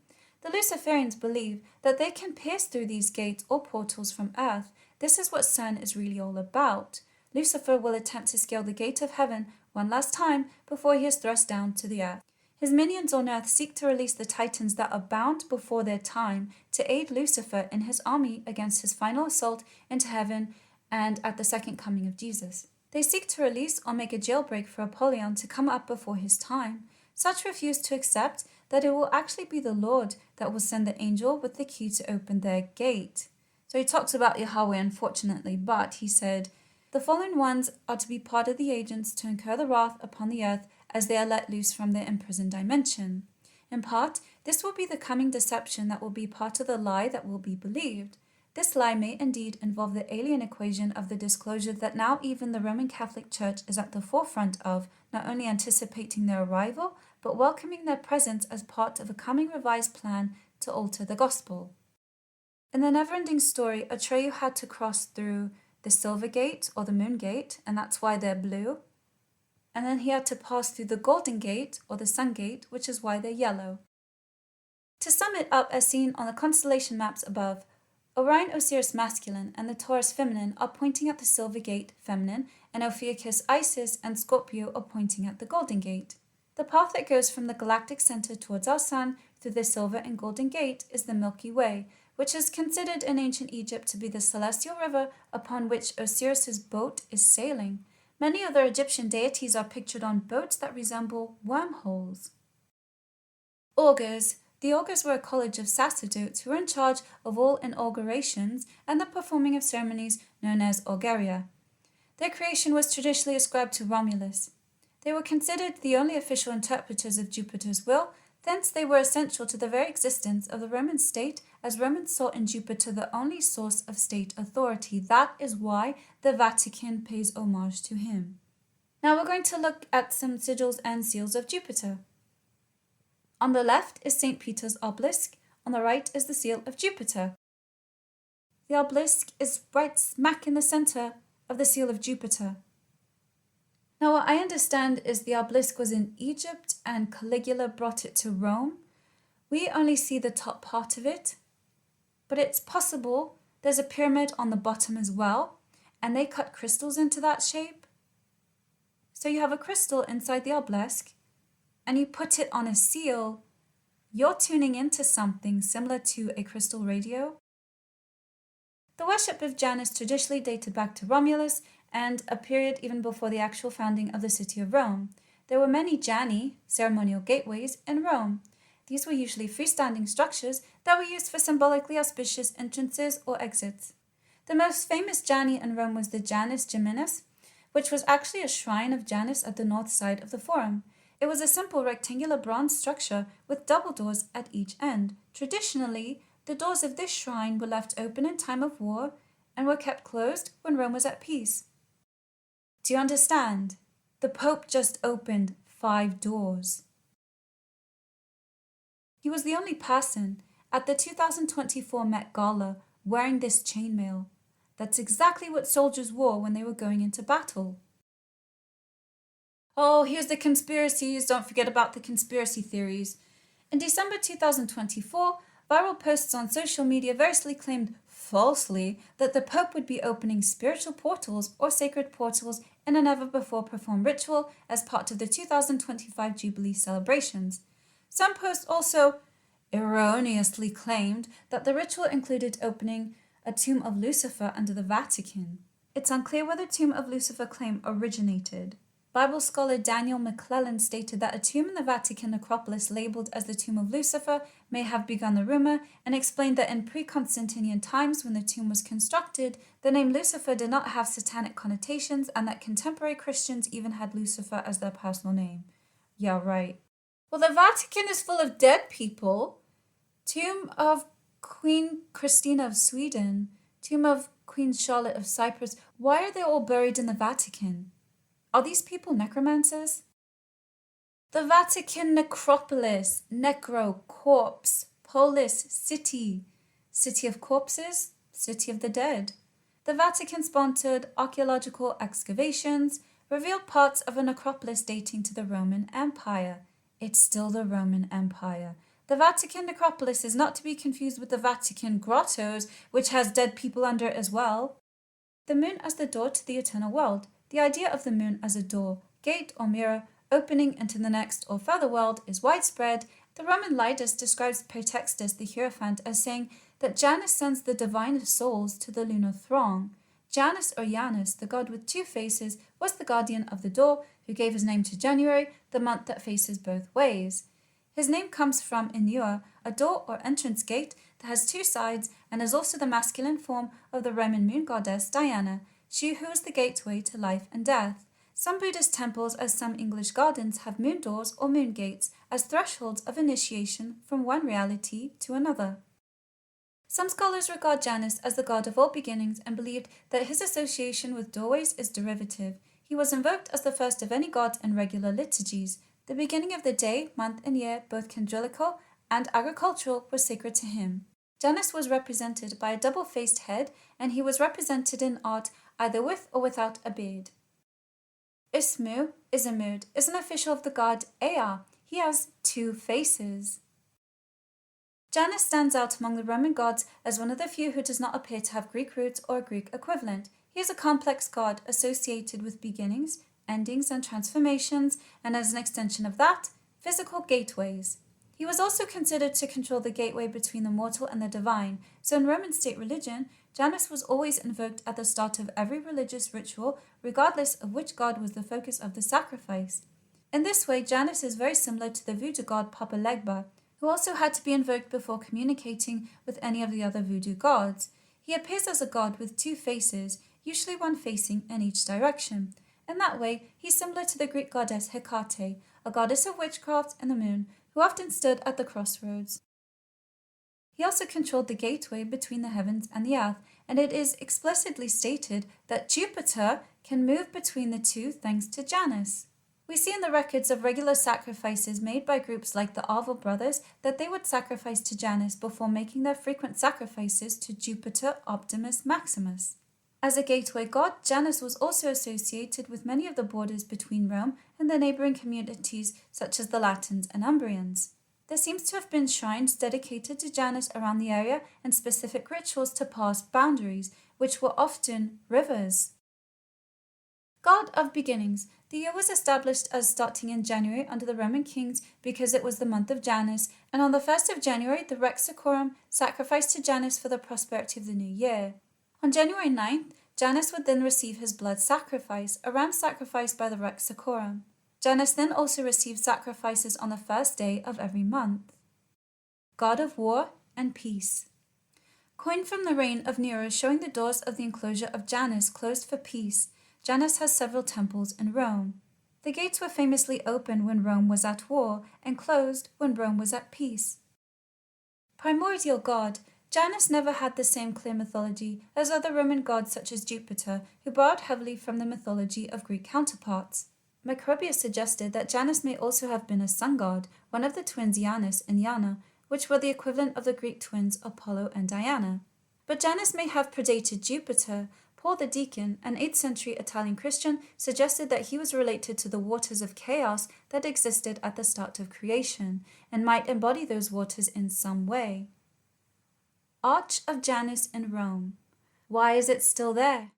The Luciferians believe that they can pierce through these gates or portals from earth. This is what CERN is really all about. Lucifer will attempt to scale the gate of heaven one last time before he is thrust down to the earth. His minions on earth seek to release the titans that are bound before their time to aid Lucifer in his army against his final assault into heaven and at the second coming of Jesus. They seek to release or make a jailbreak for Apollyon to come up before his time. Such refuse to accept that it will actually be the Lord that will send the angel with the key to open their gate. So he talks about Yahweh, unfortunately, but he said, the fallen ones are to be part of the agents to incur the wrath upon the earth as they are let loose from their imprisoned dimension. In part, this will be the coming deception that will be part of the lie that will be believed. This lie may indeed involve the alien equation of the disclosure that now even the Roman Catholic Church is at the forefront of, not only anticipating their arrival, but welcoming their presence as part of a coming revised plan to alter the gospel. In the never-ending story, Atreyu had to cross through the Silver Gate or the Moon Gate, and that's why they're blue. And then he had to pass through the Golden Gate or the Sun Gate, which is why they're yellow. To sum it up as seen on the constellation maps above, Orion Osiris masculine and the Taurus feminine are pointing at the Silver Gate feminine, and Ophiuchus Isis and Scorpio are pointing at the Golden Gate. The path that goes from the galactic center towards our sun through the Silver and Golden Gate is the Milky Way, which is considered in ancient Egypt to be the celestial river upon which Osiris's boat is sailing. Many other Egyptian deities are pictured on boats that resemble wormholes. Augurs. The augurs were a college of sacerdotes who were in charge of all inaugurations and the performing of ceremonies known as auguria. Their creation was traditionally ascribed to Romulus. They were considered the only official interpreters of Jupiter's will, thence they were essential to the very existence of the Roman state, as Romans saw in Jupiter the only source of state authority. That is why the Vatican pays homage to him. Now we're going to look at some sigils and seals of Jupiter. On the left is St. Peter's obelisk, on the right is the seal of Jupiter. The obelisk is right smack in the center of the seal of Jupiter. Now what I understand is the obelisk was in Egypt and Caligula brought it to Rome. We only see the top part of it, but it's possible there's a pyramid on the bottom as well, and they cut crystals into that shape. So you have a crystal inside the obelisk, and you put it on a seal. You're tuning into something similar to a crystal radio. The worship of Janus traditionally dated back to Romulus and a period even before the actual founding of the city of Rome. There were many Jani, ceremonial gateways, in Rome. These were usually freestanding structures that were used for symbolically auspicious entrances or exits. The most famous Jani in Rome was the Janus Geminus, which was actually a shrine of Janus at the north side of the Forum. It was a simple rectangular bronze structure with double doors at each end. Traditionally, the doors of this shrine were left open in time of war and were kept closed when Rome was at peace. Do you understand? The Pope just opened 5 doors. He was the only person at the 2024 Met Gala wearing this chainmail. That's exactly what soldiers wore when they were going into battle. Oh, here's the conspiracies. Don't forget about the conspiracy theories. In December 2024, viral posts on social media variously claimed falsely that the Pope would be opening spiritual portals or sacred portals in a never-before-performed ritual as part of the 2025 Jubilee celebrations. Some posts also erroneously claimed that the ritual included opening a tomb of Lucifer under the Vatican. It's unclear where the tomb of Lucifer claim originated. Bible scholar Daniel McClellan stated that a tomb in the Vatican necropolis labeled as the tomb of Lucifer may have begun the rumor, and explained that in pre-Constantinian times when the tomb was constructed, the name Lucifer did not have satanic connotations and that contemporary Christians even had Lucifer as their personal name. Yeah, right. Well, the Vatican is full of dead people. Tomb of Queen Christina of Sweden, tomb of Queen Charlotte of Cyprus. Why are they all buried in the Vatican? Are these people necromancers? The Vatican necropolis, necro, corpse, polis, city, city of corpses, city of the dead. The Vatican sponsored archaeological excavations, revealed parts of a necropolis dating to the Roman Empire. It's still the Roman Empire. The Vatican necropolis is not to be confused with the Vatican grottoes, which has dead people under it as well. The moon as the door to the eternal world. The idea of the moon as a door, gate or mirror, opening into the next or further world is widespread. The Roman Lidas describes Praetextus the Hierophant as saying that Janus sends the divine souls to the lunar throng. Janus or Janus, the god with 2 faces, was the guardian of the door, who gave his name to January, the month that faces both ways. His name comes from Inua, a door or entrance gate that has 2 sides and is also the masculine form of the Roman moon goddess Diana, she who is the gateway to life and death. Some Buddhist temples, as some English gardens, have moon doors or moon gates as thresholds of initiation from one reality to another. Some scholars regard Janus as the god of all beginnings and believed that his association with doorways is derivative. He was invoked as the first of any god in regular liturgies. The beginning of the day, month, and year, both conjugal and agricultural, was sacred to him. Janus was represented by a double-faced head, and he was represented in art either with or without a beard. Ismu, Isimud, is an official of the god Ea. He has two faces. Janus stands out among the Roman gods as one of the few who does not appear to have Greek roots or a Greek equivalent. He is a complex god associated with beginnings, endings, and transformations, and as an extension of that, physical gateways. He was also considered to control the gateway between the mortal and the divine, so in Roman state religion, Janus was always invoked at the start of every religious ritual, regardless of which god was the focus of the sacrifice. In this way, Janus is very similar to the voodoo god Papa Legba, who also had to be invoked before communicating with any of the other voodoo gods. He appears as a god with two faces, usually one facing in each direction. In that way, he's similar to the Greek goddess Hecate, a goddess of witchcraft and the moon, who often stood at the crossroads. He also controlled the gateway between the heavens and the earth, and it is explicitly stated that Jupiter can move between the two thanks to Janus. We see in the records of regular sacrifices made by groups like the Arvel brothers that they would sacrifice to Janus before making their frequent sacrifices to Jupiter Optimus Maximus. As a gateway god, Janus was also associated with many of the borders between Rome and the neighbouring communities such as the Latins and Umbrians. There seems to have been shrines dedicated to Janus around the area and specific rituals to pass boundaries, which were often rivers. God of beginnings. The year was established as starting in January under the Roman kings because it was the month of Janus, and on the 1st of January the Rex Sacorum sacrificed to Janus for the prosperity of the new year. On January 9th, Janus would then receive his blood sacrifice, a ram sacrificed by the Rex Sacorum. Janus then also received sacrifices on the first day of every month. God of war and peace. Coin from the reign of Nero showing the doors of the enclosure of Janus closed for peace. Janus has several temples in Rome. The gates were famously open when Rome was at war and closed when Rome was at peace. Primordial god. Janus never had the same clear mythology as other Roman gods such as Jupiter, who borrowed heavily from the mythology of Greek counterparts. Macrobius suggested that Janus may also have been a sun god, one of the twins Janus and Jana, which were the equivalent of the Greek twins Apollo and Diana. But Janus may have predated Jupiter. Paul the Deacon, an 8th century Italian Christian, suggested that he was related to the waters of chaos that existed at the start of creation, and might embody those waters in some way. Arch of Janus in Rome. Why is it still there?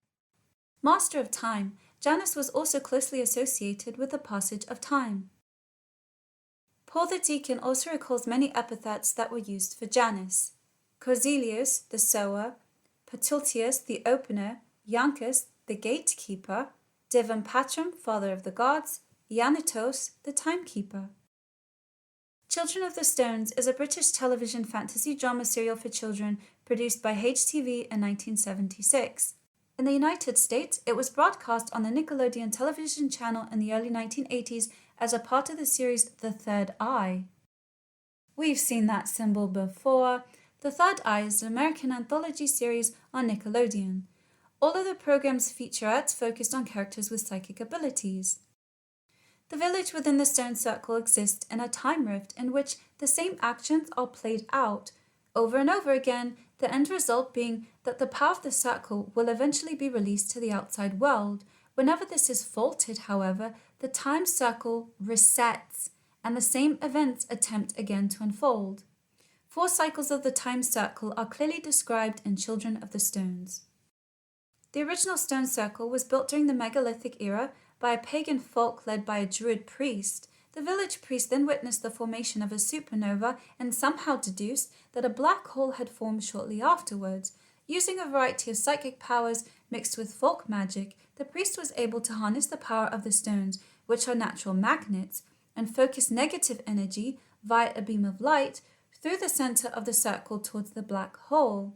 Master of time. Janus was also closely associated with the passage of time. Paul the Deacon also recalls many epithets that were used for Janus. Corselius, the sower, Patultius, the opener, Iancus, the gatekeeper, Divum Patrum, father of the gods, Ianitos, the timekeeper. Children of the Stones is a British television fantasy drama serial for children produced by HTV in 1976. In the United States, it was broadcast on the Nickelodeon television channel in the early 1980s as a part of the series The Third Eye. We've seen that symbol before. The Third Eye is an American anthology series on Nickelodeon. All of the program's featurettes focused on characters with psychic abilities. The village within the stone circle exists in a time rift in which the same actions are played out over and over again, the end result being that the power of the circle will eventually be released to the outside world. Whenever this is faulted, however, the time circle resets and the same events attempt again to unfold. 4 cycles of the time circle are clearly described in Children of the Stones. The original stone circle was built during the megalithic era by a pagan folk led by a druid priest. The village priest then witnessed the formation of a supernova and somehow deduced that a black hole had formed shortly afterwards. Using a variety of psychic powers mixed with folk magic, the priest was able to harness the power of the stones, which are natural magnets, and focus negative energy via a beam of light through the center of the circle towards the black hole.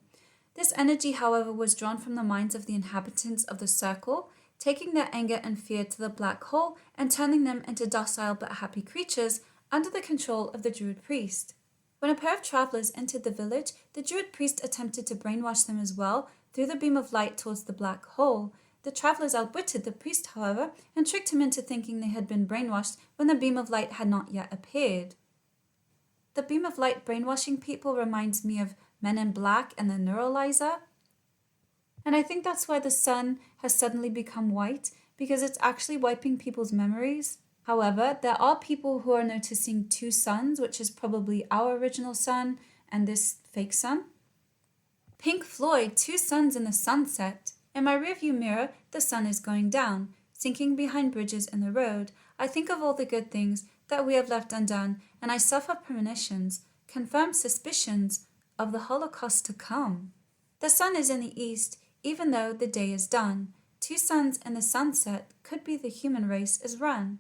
This energy, however, was drawn from the minds of the inhabitants of the circle, taking their anger and fear to the black hole and turning them into docile but happy creatures under the control of the druid priest. When a pair of travellers entered the village, the Druid priest attempted to brainwash them as well through the beam of light towards the black hole. The travellers outwitted the priest, however, and tricked him into thinking they had been brainwashed when the beam of light had not yet appeared. The beam of light brainwashing people reminds me of Men in Black and the Neuralizer. And I think that's why the sun has suddenly become white, because it's actually wiping people's memories. However, there are people who are noticing two suns, which is probably our original sun and this fake sun. Pink Floyd, two suns in the sunset. In my rearview mirror, the sun is going down, sinking behind bridges in the road. I think of all the good things that we have left undone, and I suffer premonitions, confirmed suspicions of the Holocaust to come. The sun is in the east, even though the day is done. Two suns in the sunset could be the human race is run.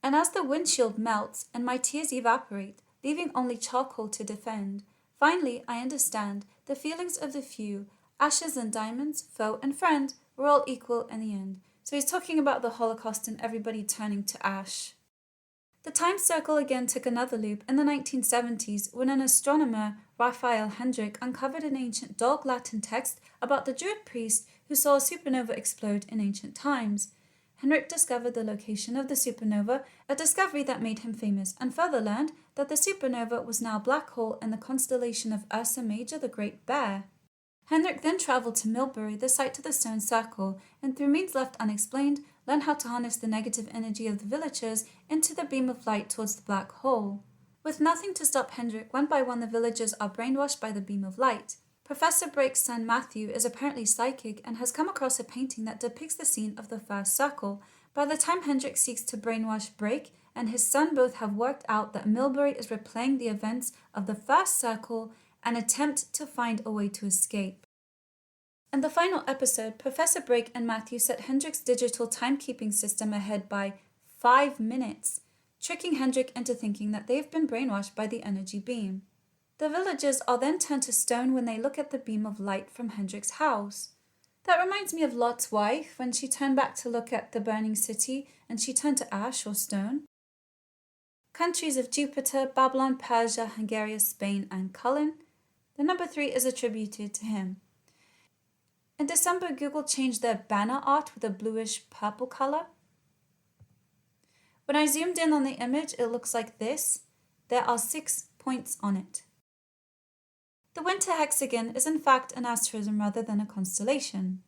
And as the windshield melts and my tears evaporate, leaving only charcoal to defend, finally I understand the feelings of the few. Ashes and diamonds, foe and friend, were all equal in the end. So he's talking about the Holocaust and everybody turning to ash. The time circle again took another loop in the 1970s when an astronomer, Raphael Hendrik, uncovered an ancient dog Latin text about the Druid priest who saw a supernova explode in ancient times. Hendrik discovered the location of the supernova, a discovery that made him famous, and further learned that the supernova was now a black hole in the constellation of Ursa Major, the Great Bear. Hendrik then travelled to Milbury, the site of the stone circle, and through means left unexplained, learned how to harness the negative energy of the villagers into the beam of light towards the black hole. With nothing to stop Hendrik, one by one the villagers are brainwashed by the beam of light. Professor Brake's son Matthew is apparently psychic and has come across a painting that depicts the scene of the first circle. By the time Hendrik seeks to brainwash Brake and his son both have worked out that Milbury is replaying the events of the first circle and attempt to find a way to escape. In the final episode, Professor Brake and Matthew set Hendrik's digital timekeeping system ahead by 5 minutes, tricking Hendrik into thinking that they've been brainwashed by the energy beam. The villagers are then turned to stone when they look at the beam of light from Hendrik's house. That reminds me of Lot's wife when she turned back to look at the burning city and she turned to ash or stone. Countries of Jupiter, Babylon, Persia, Hungary, Spain, and Cullen. The number 3 is attributed to him. In December, Google changed their banner art with a bluish purple color. When I zoomed in on the image, it looks like this. There are 6 points on it. The winter hexagon is in fact an asterism rather than a constellation.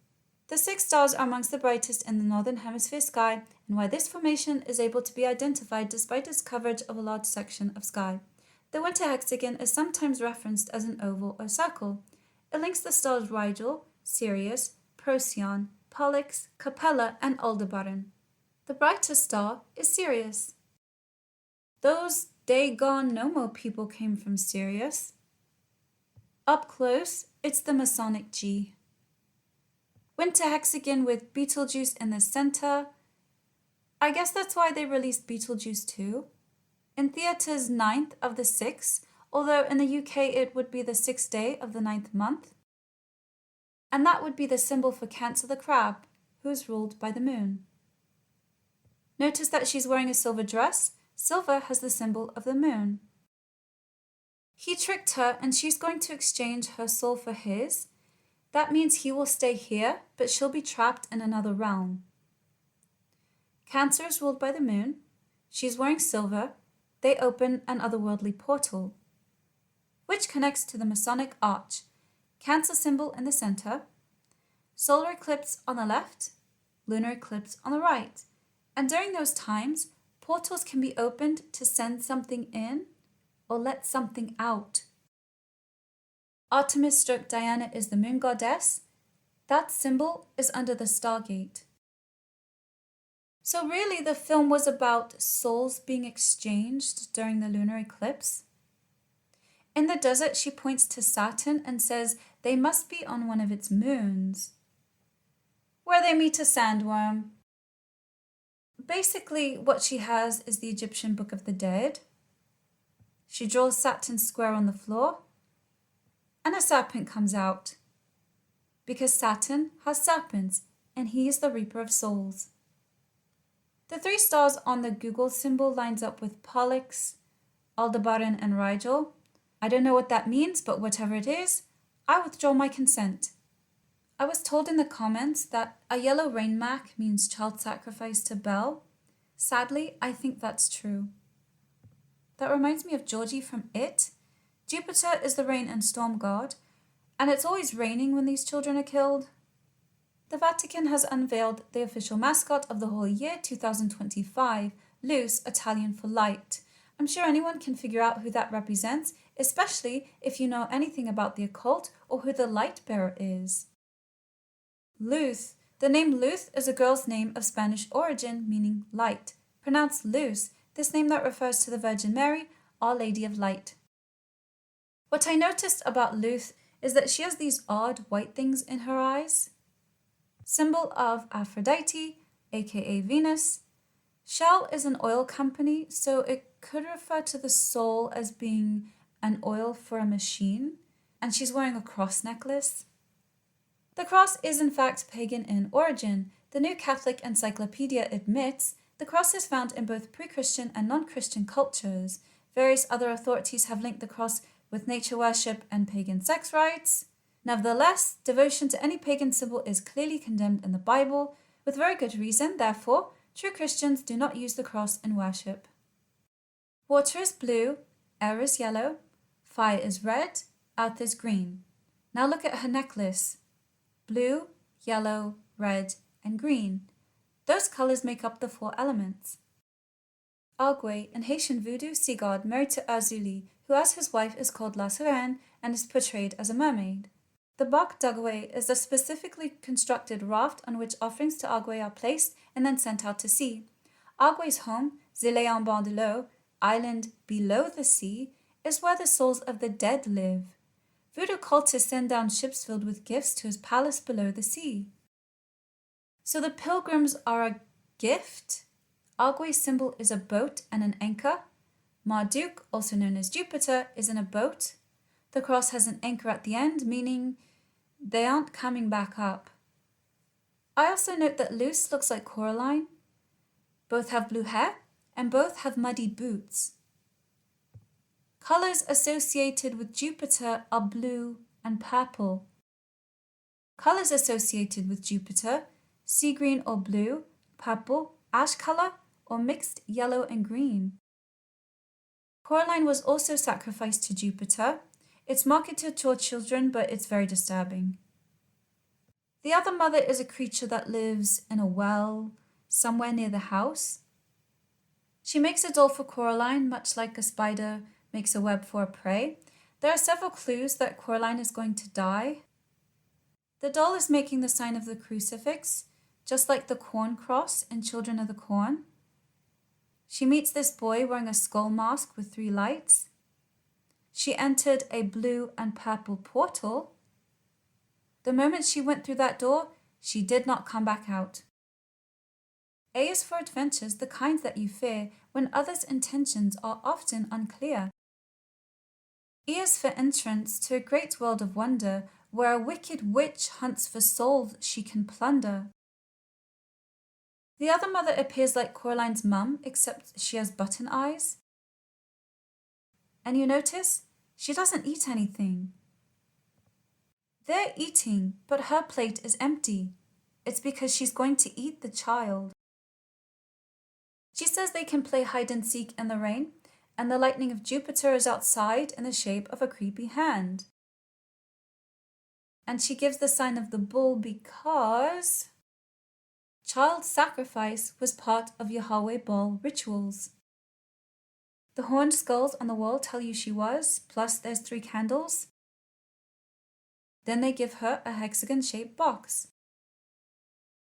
The 6 stars are amongst the brightest in the northern hemisphere sky, and why this formation is able to be identified despite its coverage of a large section of sky. The winter hexagon is sometimes referenced as an oval or circle. It links the stars Rigel, Sirius, Procyon, Pollux, Capella, and Aldebaran. The brightest star is Sirius. Those Dagon Nomo people came from Sirius. Up close, it's the Masonic G. Winter hexagon with Betelgeuse in the center. I guess that's why they released Betelgeuse 2. In theatres, 9th of the 6th, although in the UK it would be the 6th day of the 9th month. And that would be the symbol for Cancer the crab, who is ruled by the moon. Notice that she's wearing a silver dress. Silver has the symbol of the moon. He tricked her and she's going to exchange her soul for his. That means he will stay here, but she'll be trapped in another realm. Cancer is ruled by the moon. She's wearing silver. They open an otherworldly portal, which connects to the Masonic arch. Cancer symbol in the center, solar eclipse on the left, lunar eclipse on the right. And during those times, portals can be opened to send something in or let something out. Artemis/Diana is the moon goddess. That symbol is under the Stargate. So really the film was about souls being exchanged during the lunar eclipse. In the desert, she points to Saturn and says they must be on one of its moons, where they meet a sandworm. Basically, what she has is the Egyptian Book of the Dead. She draws Saturn square on the floor, and a serpent comes out, because Saturn has serpents, and he is the Reaper of Souls. The 3 stars on the Google symbol lines up with Pollux, Aldebaran, and Rigel. I don't know what that means, but whatever it is, I withdraw my consent. I was told in the comments that a yellow rain mac means child sacrifice to Bel. Sadly, I think that's true. That reminds me of Georgie from It. Jupiter is the rain and storm god, and it's always raining when these children are killed. The Vatican has unveiled the official mascot of the whole year 2025, Luce, Italian for light. I'm sure anyone can figure out who that represents, especially if you know anything about the occult or who the light bearer is. Luce. The name Luce is a girl's name of Spanish origin meaning light. Pronounced Luce, this name that refers to the Virgin Mary, Our Lady of Light. What I noticed about Luce is that she has these odd white things in her eyes. Symbol of Aphrodite, aka Venus. Shell is an oil company, so it could refer to the soul as being an oil for a machine, and she's wearing a cross necklace. The cross is in fact pagan in origin. The New Catholic Encyclopedia admits the cross is found in both pre-Christian and non-Christian cultures. Various other authorities have linked the cross with nature worship and pagan sex rites. Nevertheless, devotion to any pagan symbol is clearly condemned in the Bible, with very good reason. Therefore, true Christians do not use the cross in worship. Water is blue, air is yellow, fire is red, earth is green. Now look at her necklace. Blue, yellow, red, and green. Those colors make up the 4 elements. Agwe, in Haitian Voodoo, sea god married to Azuli, who as his wife is called La Sirène and is portrayed as a mermaid. The bark d'Agwe is a specifically constructed raft on which offerings to Agwe are placed and then sent out to sea. Agwe's home, Zile en bas de l'eau, island below the sea, is where the souls of the dead live. Voodoo cultists send down ships filled with gifts to his palace below the sea. So the pilgrims are a gift? Agwe's symbol is a boat and an anchor. Marduk, also known as Jupiter, is in a boat. The cross has an anchor at the end, meaning they aren't coming back up. I also note that Luce looks like Coraline. Both have blue hair, and both have muddy boots. Colors associated with Jupiter are blue and purple. Colors associated with Jupiter, sea green or blue, purple, ash color, or mixed yellow and green. Coraline was also sacrificed to Jupiter. It's marketed toward children, but it's very disturbing. The other mother is a creature that lives in a well somewhere near the house. She makes a doll for Coraline, much like a spider makes a web for a prey. There are several clues that Coraline is going to die. The doll is making the sign of the crucifix, just like the corn cross in Children of the Corn. She meets this boy wearing a skull mask with 3 lights. She entered a blue and purple portal. The moment she went through that door, she did not come back out. A is for adventures, the kind that you fear, when others' intentions are often unclear. E is for entrance to a great world of wonder, where a wicked witch hunts for souls she can plunder. The other mother appears like Coraline's mum, except she has button eyes. And you notice, she doesn't eat anything. They're eating, but her plate is empty. It's because she's going to eat the child. She says they can play hide and seek in the rain, and the lightning of Jupiter is outside in the shape of a creepy hand. And she gives the sign of the bull because child sacrifice was part of Yahweh Baal rituals. The horned skulls on the wall tell you she was, plus there's 3 candles. Then they give her a hexagon-shaped box.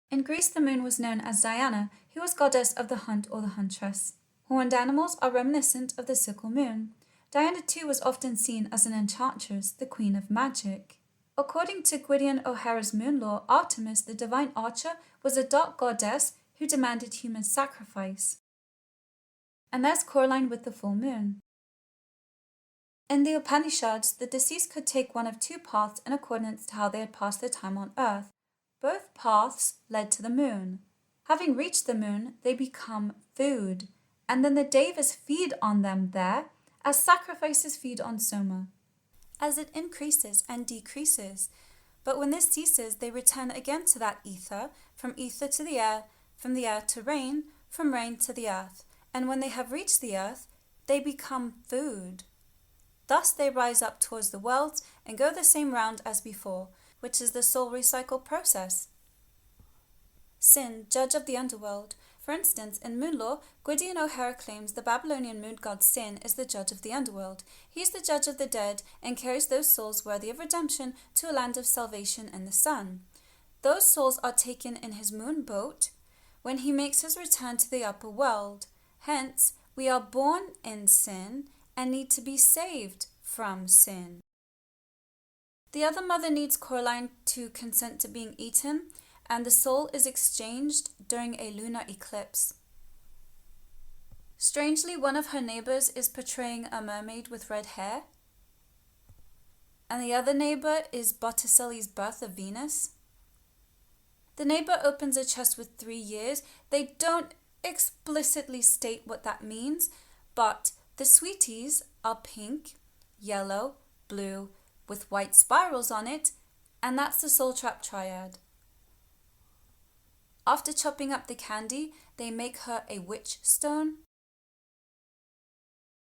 In Greece, the moon was known as Diana, who was goddess of the hunt or the huntress. Horned animals are reminiscent of the sickle moon. Diana too was often seen as an enchantress, the queen of magic. According to Gwydion O'Hara's moon lore, Artemis, the divine archer, was a dark goddess who demanded human sacrifice. And there's Coraline with the full moon. In the Upanishads, the deceased could take one of 2 paths in accordance to how they had passed their time on earth. Both paths led to the moon. Having reached the moon, they become food, and then the devas feed on them there, as sacrifices feed on soma, as it increases and decreases. But when this ceases, they return again to that ether, from ether to the air, from the air to rain, from rain to the earth. And when they have reached the earth, they become food. Thus they rise up towards the worlds and go the same round as before, which is the soul recycle process. Sin, judge of the underworld. For instance, in moon lore, Gwydion O'Hara claims the Babylonian moon god Sin is the judge of the underworld. He is the judge of the dead and carries those souls worthy of redemption to a land of salvation in the sun. Those souls are taken in his moon boat when he makes his return to the upper world. Hence, we are born in sin and need to be saved from sin. The other mother needs Coraline to consent to being eaten, and the soul is exchanged during a lunar eclipse. Strangely, one of her neighbors is portraying a mermaid with red hair, and the other neighbor is Botticelli's Birth of Venus. The neighbor opens a chest with 3 years. They don't explicitly state what that means, but the sweeties are pink, yellow, blue, with white spirals on it, and that's the soul trap triad. After chopping up the candy, they make her a witch stone.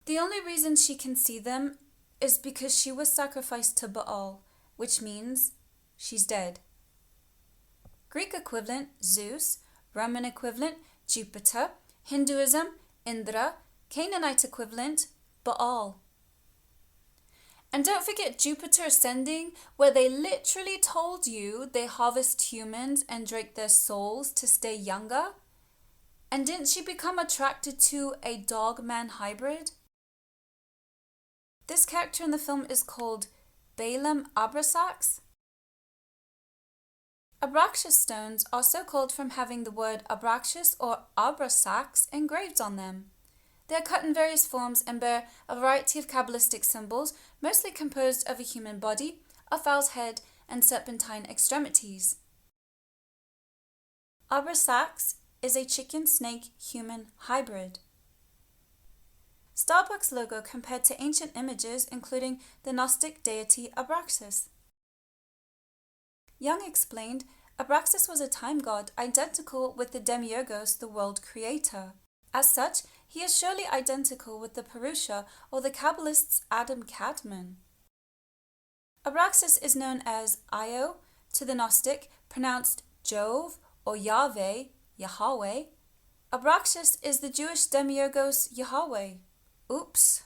The only reason she can see them is because she was sacrificed to Baal, which means she's dead. Greek equivalent, Zeus. Roman equivalent, Jupiter. Hinduism, Indra. Canaanite equivalent, Baal. And don't forget Jupiter ascending, where they literally told you they harvest humans and drink their souls to stay younger. And didn't she become attracted to a dog-man hybrid? This character in the film is called Balaam Abrasax. Abraxas stones are so called from having the word Abraxas or Abrasax engraved on them. They are cut in various forms and bear a variety of Kabbalistic symbols, mostly composed of a human body, a fowl's head, and serpentine extremities. Abrasax is a chicken-snake-human hybrid. Starbucks logo compared to ancient images, including the Gnostic deity Abraxas. Young explained, Abraxas was a time god identical with the Demiurgos, the world creator. As such, he is surely identical with the Purusha or the Kabbalists' Adam Kadmon. Abraxas is known as Io to the Gnostic, pronounced Jove or Yahweh, Yahweh. Abraxas is the Jewish Demiurgos Yahweh. Oops.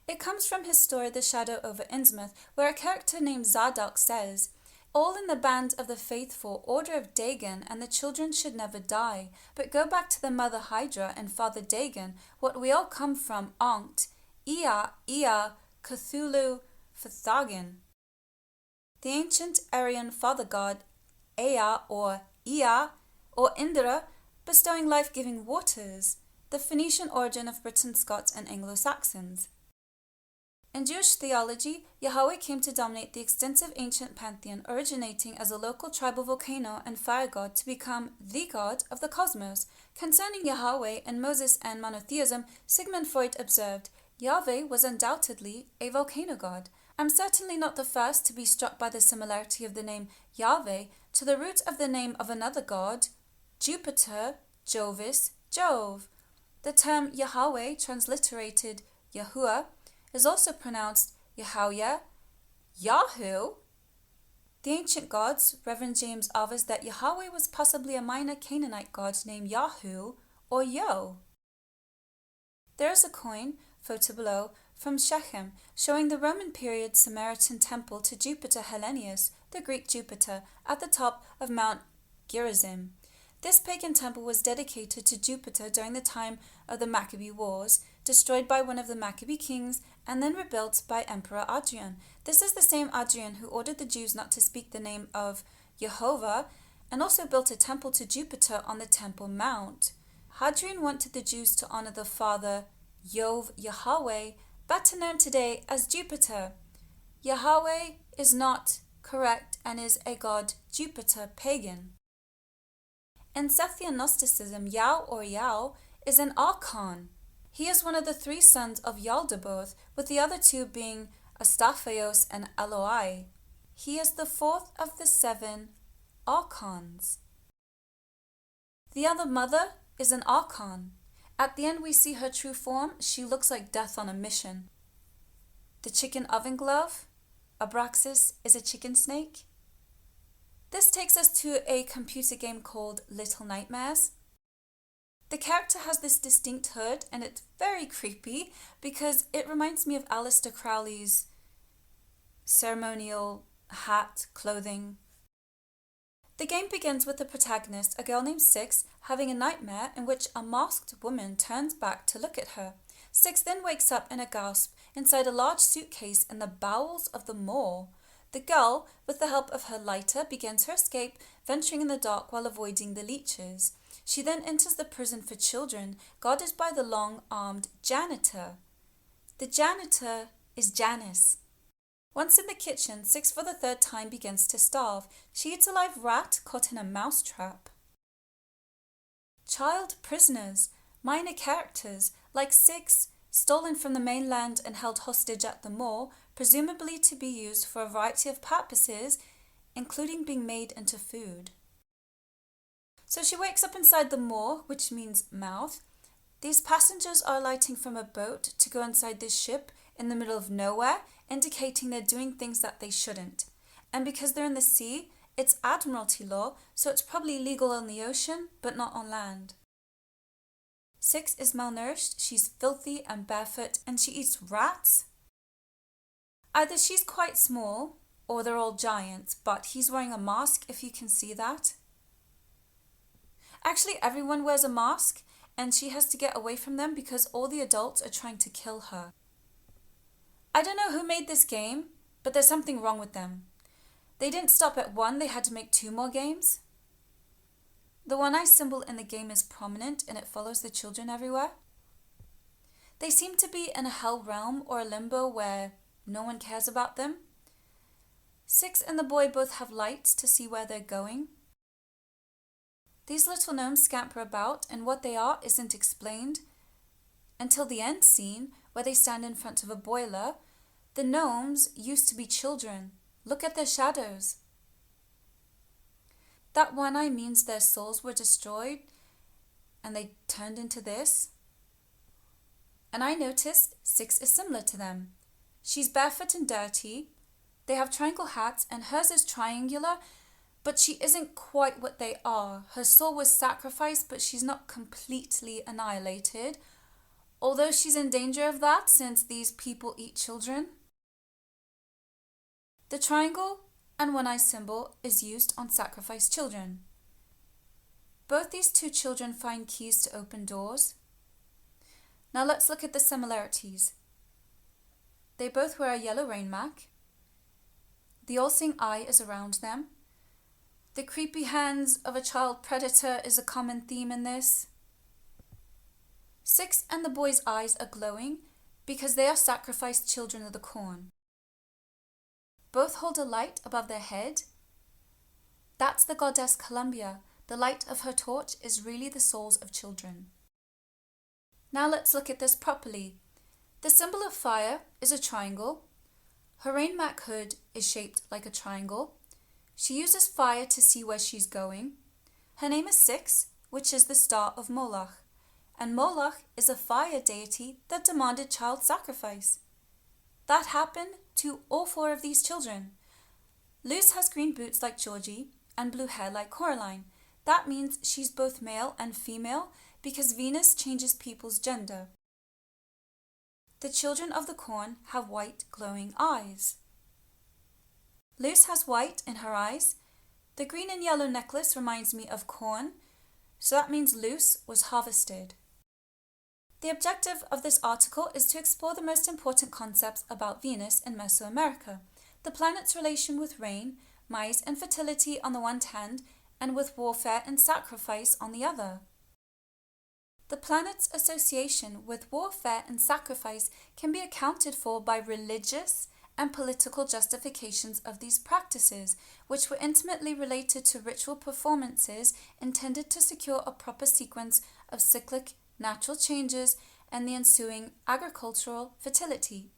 It comes from his story The Shadow over Innsmouth, where a character named Zadok says, "All in the band of the faithful order of Dagon, and the children should never die, but go back to the mother Hydra and father Dagon, what we all come from, Onct, Ea, Cthulhu, Fthagan." The ancient Aryan father god, Ea or Indra, bestowing life-giving waters, the Phoenician origin of Britons, Scots, and Anglo-Saxons. In Jewish theology, Yahweh came to dominate the extensive ancient pantheon, originating as a local tribal volcano and fire god to become the god of the cosmos. Concerning Yahweh and Moses and monotheism, Sigmund Freud observed, Yahweh was undoubtedly a volcano god. I'm certainly not the first to be struck by the similarity of the name Yahweh to the root of the name of another god, Jupiter, Jovis, Jove. The term Yahweh, transliterated Yahuwah, is also pronounced Yahweh, Yahoo. The ancient gods, Reverend James avers that Yahweh was possibly a minor Canaanite god named Yahoo or Yo. There is a coin, photo below, from Shechem, showing the Roman period Samaritan temple to Jupiter Hellenius, the Greek Jupiter, at the top of Mount Gerizim. This pagan temple was dedicated to Jupiter during the time of the Maccabee Wars, destroyed by one of the Maccabee kings, and then rebuilt by Emperor Adrian. This is the same Adrian who ordered the Jews not to speak the name of Jehovah, and also built a temple to Jupiter on the Temple Mount. Hadrian wanted the Jews to honor the father Yov Yahweh, better known today as Jupiter. Yahweh is not correct and is a god Jupiter pagan. In Sethian Gnosticism, Yao or Yao is an Archon. He is one of the three sons of Yaldabaoth, with the other two being Astaphios and Eloi. He is the fourth of the 7 Archons. The other mother is an Archon. At the end we see her true form. She looks like death on a mission. The chicken oven glove, Abraxas, is a chicken snake. This takes us to a computer game called Little Nightmares. The character has this distinct hood and it's very creepy because it reminds me of Aleister Crowley's ceremonial hat, clothing. The game begins with the protagonist, a girl named Six, having a nightmare in which a masked woman turns back to look at her. Six then wakes up in a gasp inside a large suitcase in the bowels of the moor. The girl, with the help of her lighter, begins her escape, venturing in the dark while avoiding the leeches. She then enters the prison for children, guarded by the long-armed janitor. The janitor is Janus. Once in the kitchen, Six for the third time begins to starve. She eats a live rat caught in a mouse trap. Child prisoners, minor characters, like Six, stolen from the mainland and held hostage at the moor, presumably to be used for a variety of purposes, including being made into food. So she wakes up inside the moor, which means mouth. These passengers are alighting from a boat to go inside this ship in the middle of nowhere, indicating they're doing things that they shouldn't. And because they're in the sea, it's Admiralty law, so it's probably legal on the ocean, but not on land. Six is malnourished, she's filthy and barefoot, and she eats rats. Either she's quite small, or they're all giants, but he's wearing a mask, if you can see that. Actually, everyone wears a mask, and she has to get away from them because all the adults are trying to kill her. I don't know who made this game, but there's something wrong with them. They didn't stop at 1, they had to make 2 more games. The one-eye symbol in the game is prominent and it follows the children everywhere. They seem to be in a hell realm or a limbo where no one cares about them. Six and the boy both have lights to see where they're going. These little gnomes scamper about and what they are isn't explained until the end scene where they stand in front of a boiler. The gnomes used to be children. Look at their shadows. That one eye means their souls were destroyed and they turned into this. And I noticed Six is similar to them. She's barefoot and dirty. They have triangle hats and hers is triangular, but she isn't quite what they are. Her soul was sacrificed, but she's not completely annihilated, although she's in danger of that since these people eat children. The triangle and one-eye symbol is used on sacrificed children. Both these 2 children find keys to open doors. Now let's look at the similarities. They both wear a yellow rain mac. The all-seeing eye is around them. The creepy hands of a child predator is a common theme in this. Six and the boy's eyes are glowing because they are sacrificed children of the corn. Both hold a light above their head. That's the goddess Columbia. The light of her torch is really the souls of children. Now let's look at this properly. The symbol of fire is a triangle. Her rain mac hood is shaped like a triangle. She uses fire to see where she's going. Her name is Six, which is the star of Moloch. And Moloch is a fire deity that demanded child sacrifice. That happened to all 4 of these children. Luce has green boots like Georgie and blue hair like Coraline. That means she's both male and female because Venus changes people's gender. The children of the corn have white glowing eyes. Luce has white in her eyes. The green and yellow necklace reminds me of corn, so that means Luce was harvested. The objective of this article is to explore the most important concepts about Venus in Mesoamerica, the planet's relation with rain, maize and fertility on the one hand, and with warfare and sacrifice on the other. The planet's association with warfare and sacrifice can be accounted for by religious and political justifications of these practices, which were intimately related to ritual performances intended to secure a proper sequence of cyclic natural changes and the ensuing agricultural fertility.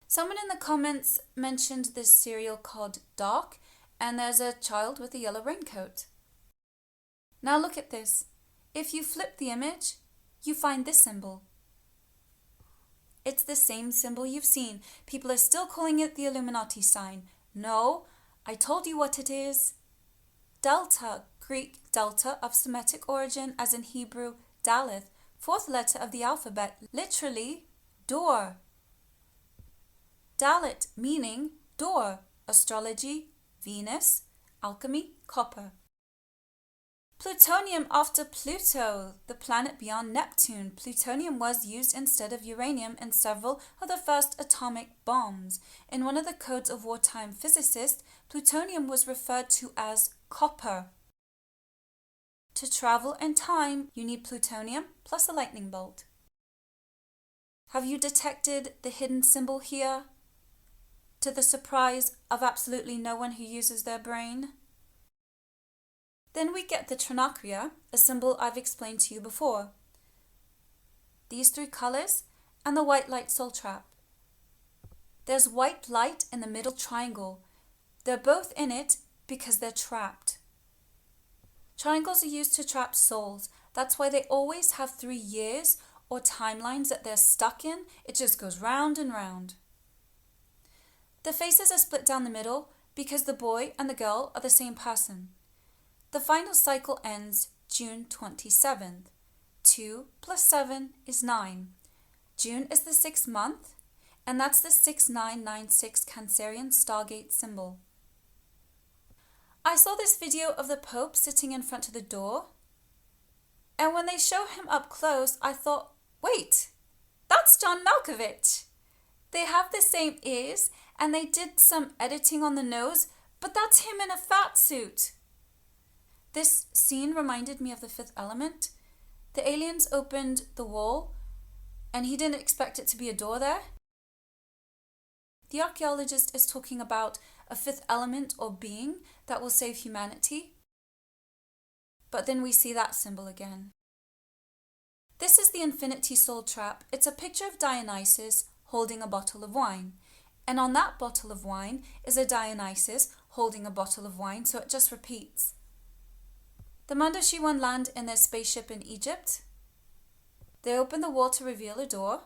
Someone in the comments mentioned this cereal called Dark, and there's a child with a yellow raincoat. Now look at this. If you flip the image, you find this symbol. It's the same symbol you've seen. People are still calling it the Illuminati sign. No, I told you what it is. Delta, Greek delta of Semitic origin, as in Hebrew Daleth, fourth letter of the alphabet, literally door. Dalet meaning door, astrology, Venus, alchemy, copper. Plutonium after Pluto, the planet beyond Neptune. Plutonium was used instead of uranium in several of the first atomic bombs. In one of the codes of wartime physicists, plutonium was referred to as copper. To travel in time, you need plutonium plus a lightning bolt. Have you detected the hidden symbol here? To the surprise of absolutely no one who uses their brain? Then we get the Trinacria, a symbol I've explained to you before. These three colors and the white light soul trap. There's white light in the middle triangle. They're both in it because they're trapped. Triangles are used to trap souls. That's why they always have 3 years or timelines that they're stuck in. It just goes round and round. The faces are split down the middle because the boy and the girl are the same person. The final cycle ends June 27th. 2 plus 7 is 9. June is the 6th month, and that's the 6996 Cancerian Stargate symbol. I saw this video of the Pope sitting in front of the door, and when they show him up close, I thought, wait, that's John Malkovich. They have the same ears, and they did some editing on the nose, but that's him in a fat suit. This scene reminded me of The Fifth Element. The aliens opened the wall, and he didn't expect it to be a door there. The archaeologist is talking about a fifth element or being that will save humanity. But then we see that symbol again. This is the Infinity Soul Trap. It's a picture of Dionysus holding a bottle of wine. And on that bottle of wine is a Dionysus holding a bottle of wine, so it just repeats. The Mandoshiwan land in their spaceship in Egypt. They open the wall to reveal a door.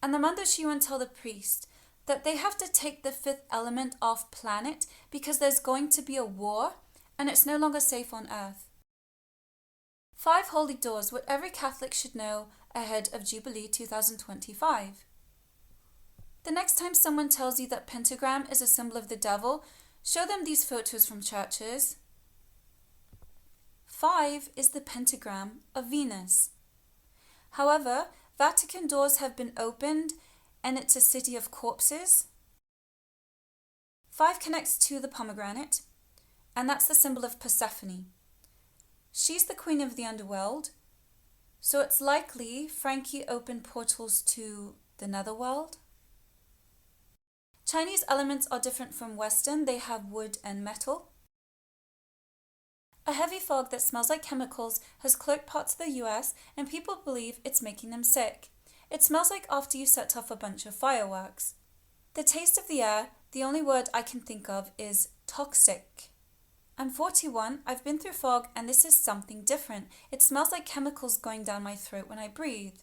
And the Mandoshiwan tell the priest that they have to take the fifth element off planet because there's going to be a war and it's no longer safe on Earth. 5 holy doors, what every Catholic should know ahead of Jubilee 2025. The next time someone tells you that pentagram is a symbol of the devil, show them these photos from churches. 5 is the pentagram of Venus. However, Vatican doors have been opened and it's a city of corpses. 5 connects to the pomegranate, and that's the symbol of Persephone. She's the queen of the underworld, so it's likely Frankie opened portals to the netherworld. Chinese elements are different from Western. They have wood and metal. A heavy fog that smells like chemicals has cloaked parts of the US, and people believe it's making them sick. It smells like after you set off a bunch of fireworks. The taste of the air, the only word I can think of is toxic. I'm 41, I've been through fog, and this is something different. It smells like chemicals going down my throat when I breathe.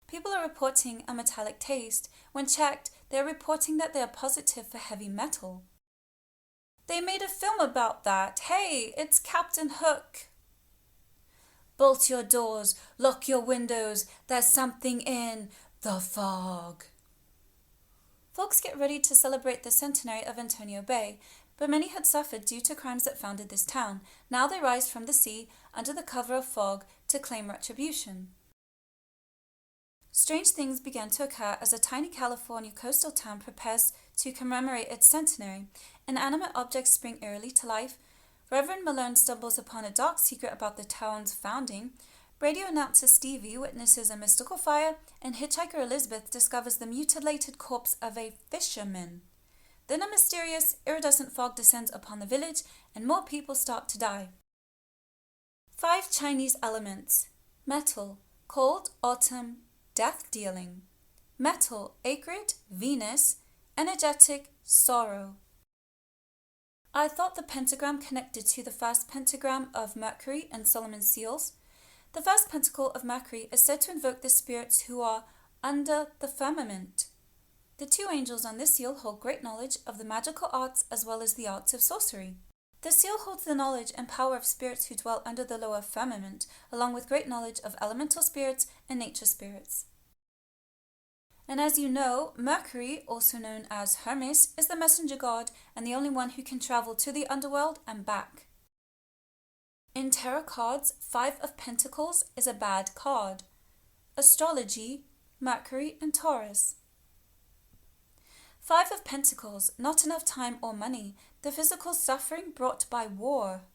People are reporting a metallic taste. When checked, they are reporting that they are positive for heavy metal. They made a film about that. Hey, it's Captain Hook. Bolt your doors, lock your windows, there's something in the fog. Folks get ready to celebrate the centenary of Antonio Bay, but many had suffered due to crimes that founded this town. Now they rise from the sea under the cover of fog to claim retribution. Strange things began to occur as a tiny California coastal town prepares to commemorate its centenary. Inanimate objects spring eerily to life. Reverend Malone stumbles upon a dark secret about the town's founding. Radio announcer Stevie witnesses a mystical fire, and hitchhiker Elizabeth discovers the mutilated corpse of a fisherman. Then a mysterious, iridescent fog descends upon the village, and more people start to die. 5 Chinese elements. Metal, cold, autumn, death-dealing. Metal, acrid, Venus, energetic, sorrow. I thought the pentagram connected to the first pentagram of Mercury and Solomon's seals. The first pentacle of Mercury is said to invoke the spirits who are under the firmament. The two angels on this seal hold great knowledge of the magical arts as well as the arts of sorcery. The seal holds the knowledge and power of spirits who dwell under the lower firmament, along with great knowledge of elemental spirits and nature spirits. And as you know, Mercury, also known as Hermes, is the messenger god and the only one who can travel to the underworld and back. In tarot cards, 5 of Pentacles is a bad card. Astrology, Mercury and Taurus. 5 of Pentacles, not enough time or money, the physical suffering brought by war.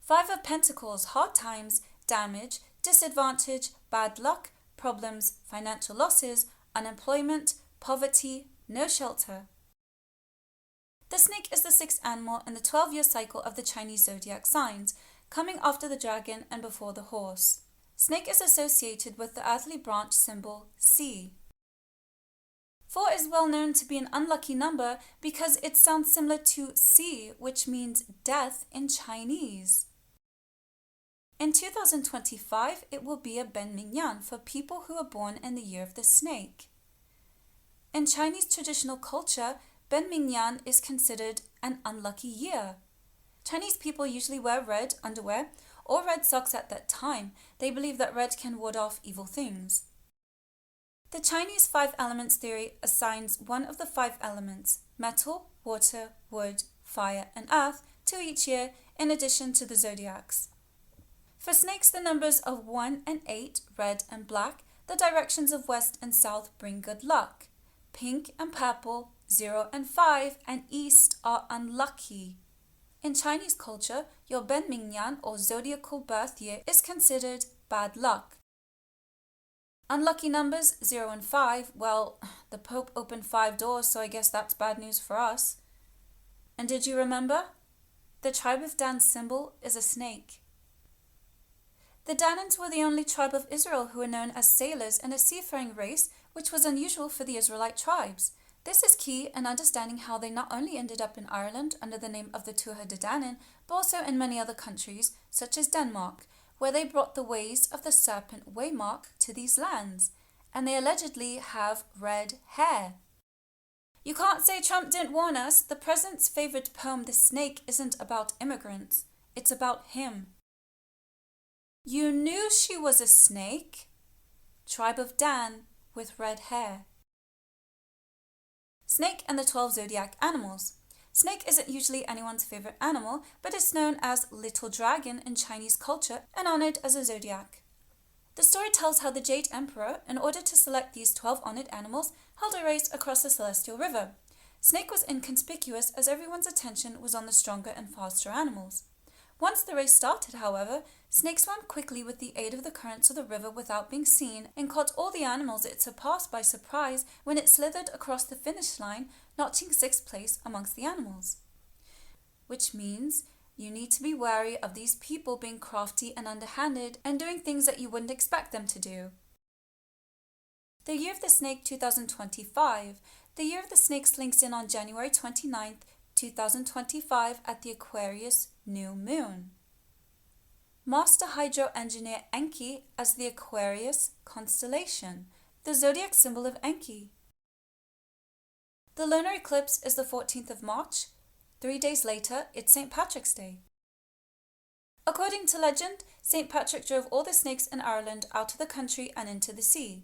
5 of Pentacles, hard times, damage, disadvantage, bad luck, problems, financial losses, unemployment, poverty, no shelter. The snake is the 6th animal in the 12-year cycle of the Chinese zodiac signs, coming after the dragon and before the horse. Snake is associated with the earthly branch symbol C. 4 is well known to be an unlucky number because it sounds similar to C, which means death in Chinese. In 2025, it will be a Ben Mingyan for people who are born in the year of the snake. In Chinese traditional culture, Ben Mingyan is considered an unlucky year. Chinese people usually wear red underwear or red socks at that time. They believe that red can ward off evil things. The Chinese 5 elements theory assigns one of the 5 elements, metal, water, wood, fire, and earth, to each year in addition to the zodiacs. For snakes, the numbers of 1 and 8, red and black, the directions of west and south bring good luck. Pink and purple, 0 and 5, and east are unlucky. In Chinese culture, your Ben Mingyan or zodiacal birth year is considered bad luck. Unlucky numbers 0 and 5, well, the Pope opened 5 doors, so I guess that's bad news for us. And did you remember? The tribe of Dan's symbol is a snake. The Danites were the only tribe of Israel who were known as sailors and a seafaring race, which was unusual for the Israelite tribes. This is key in understanding how they not only ended up in Ireland under the name of the Tuatha De Danann, but also in many other countries, such as Denmark, where they brought the ways of the serpent waymark to these lands, and they allegedly have red hair. You can't say Trump didn't warn us. The president's favorite poem, The Snake, isn't about immigrants. It's about him. You knew she was a snake. Tribe of Dan with red hair. Snake and the 12 zodiac animals. Snake isn't usually anyone's favorite animal, but it's known as Little Dragon in Chinese culture and honored as a zodiac. The story tells how the Jade Emperor, in order to select these 12 honored animals, held a race across the celestial river. Snake was inconspicuous as everyone's attention was on the stronger and faster animals. Once the race started, however, Snake swam quickly with the aid of the currents of the river without being seen and caught all the animals it surpassed by surprise when it slithered across the finish line, notching 6th place amongst the animals. Which means you need to be wary of these people being crafty and underhanded and doing things that you wouldn't expect them to do. The Year of the Snake 2025. The Year of the Snake slinks in on January 29th, 2025 at the Aquarius new moon. Master Hydro Engineer Enki as the Aquarius constellation, the zodiac symbol of Enki. The lunar eclipse is the 14th of March. 3 days later, it's St. Patrick's Day. According to legend, St. Patrick drove all the snakes in Ireland out of the country and into the sea.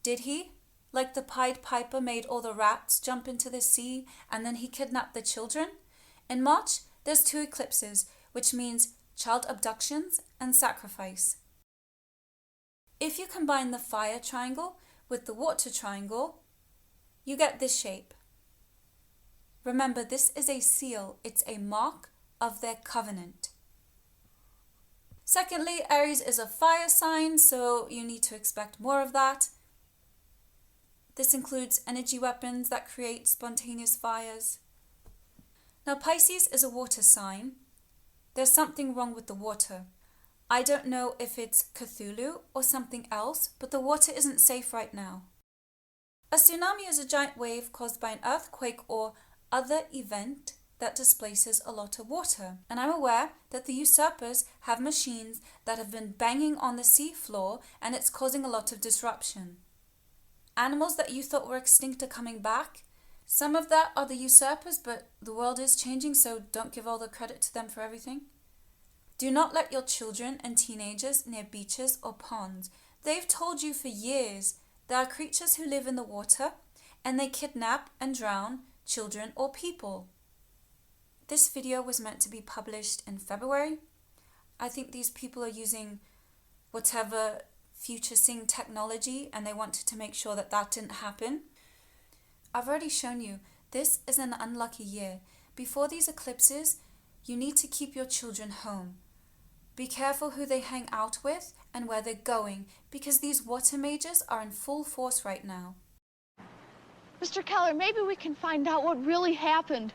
Did he? Like the Pied Piper made all the rats jump into the sea and then he kidnapped the children? In March, there's 2 eclipses, which means child abductions and sacrifice. If you combine the fire triangle with the water triangle, you get this shape. Remember, this is a seal. It's a mark of their covenant. Secondly, Aries is a fire sign, so you need to expect more of that. This includes energy weapons that create spontaneous fires. Now, Pisces is a water sign. There's something wrong with the water. I don't know if it's Cthulhu or something else, but the water isn't safe right now. A tsunami is a giant wave caused by an earthquake or other event that displaces a lot of water. And I'm aware that the usurpers have machines that have been banging on the sea floor, and it's causing a lot of disruption. Animals that you thought were extinct are coming back. Some of that are the usurpers, but the world is changing, so don't give all the credit to them for everything. Do not let your children and teenagers near beaches or ponds. They've told you for years there are creatures who live in the water, and they kidnap and drown children or people. This video was meant to be published in February. I think these people are using whatever future seeing technology, and they wanted to make sure that that didn't happen. I've already shown you, this is an unlucky year. Before these eclipses, you need to keep your children home. Be careful who they hang out with and where they're going, because these water mages are in full force right now.
Mr. Keller, maybe we can find out what really happened.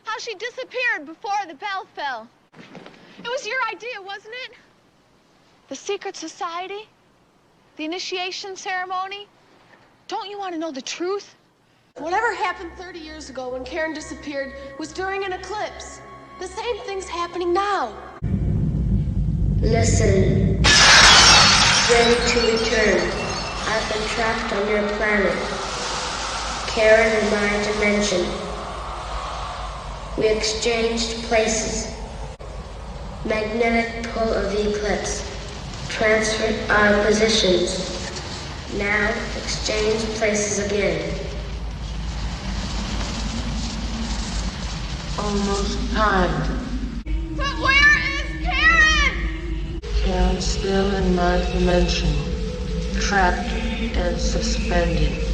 How she disappeared before the bell fell. It was your idea, wasn't it? The secret society? The initiation ceremony? Don't you want to know the truth?
Whatever happened 30 years ago when Karen disappeared was during an eclipse. The same thing's happening now.
Listen. Ready to return. I've been trapped on your planet. Karen in my dimension. We exchanged places. Magnetic pull of the eclipse. Transferred our positions. Now exchange places again.
Almost time.
But where is Karen?
Karen's still in my dimension, trapped and suspended.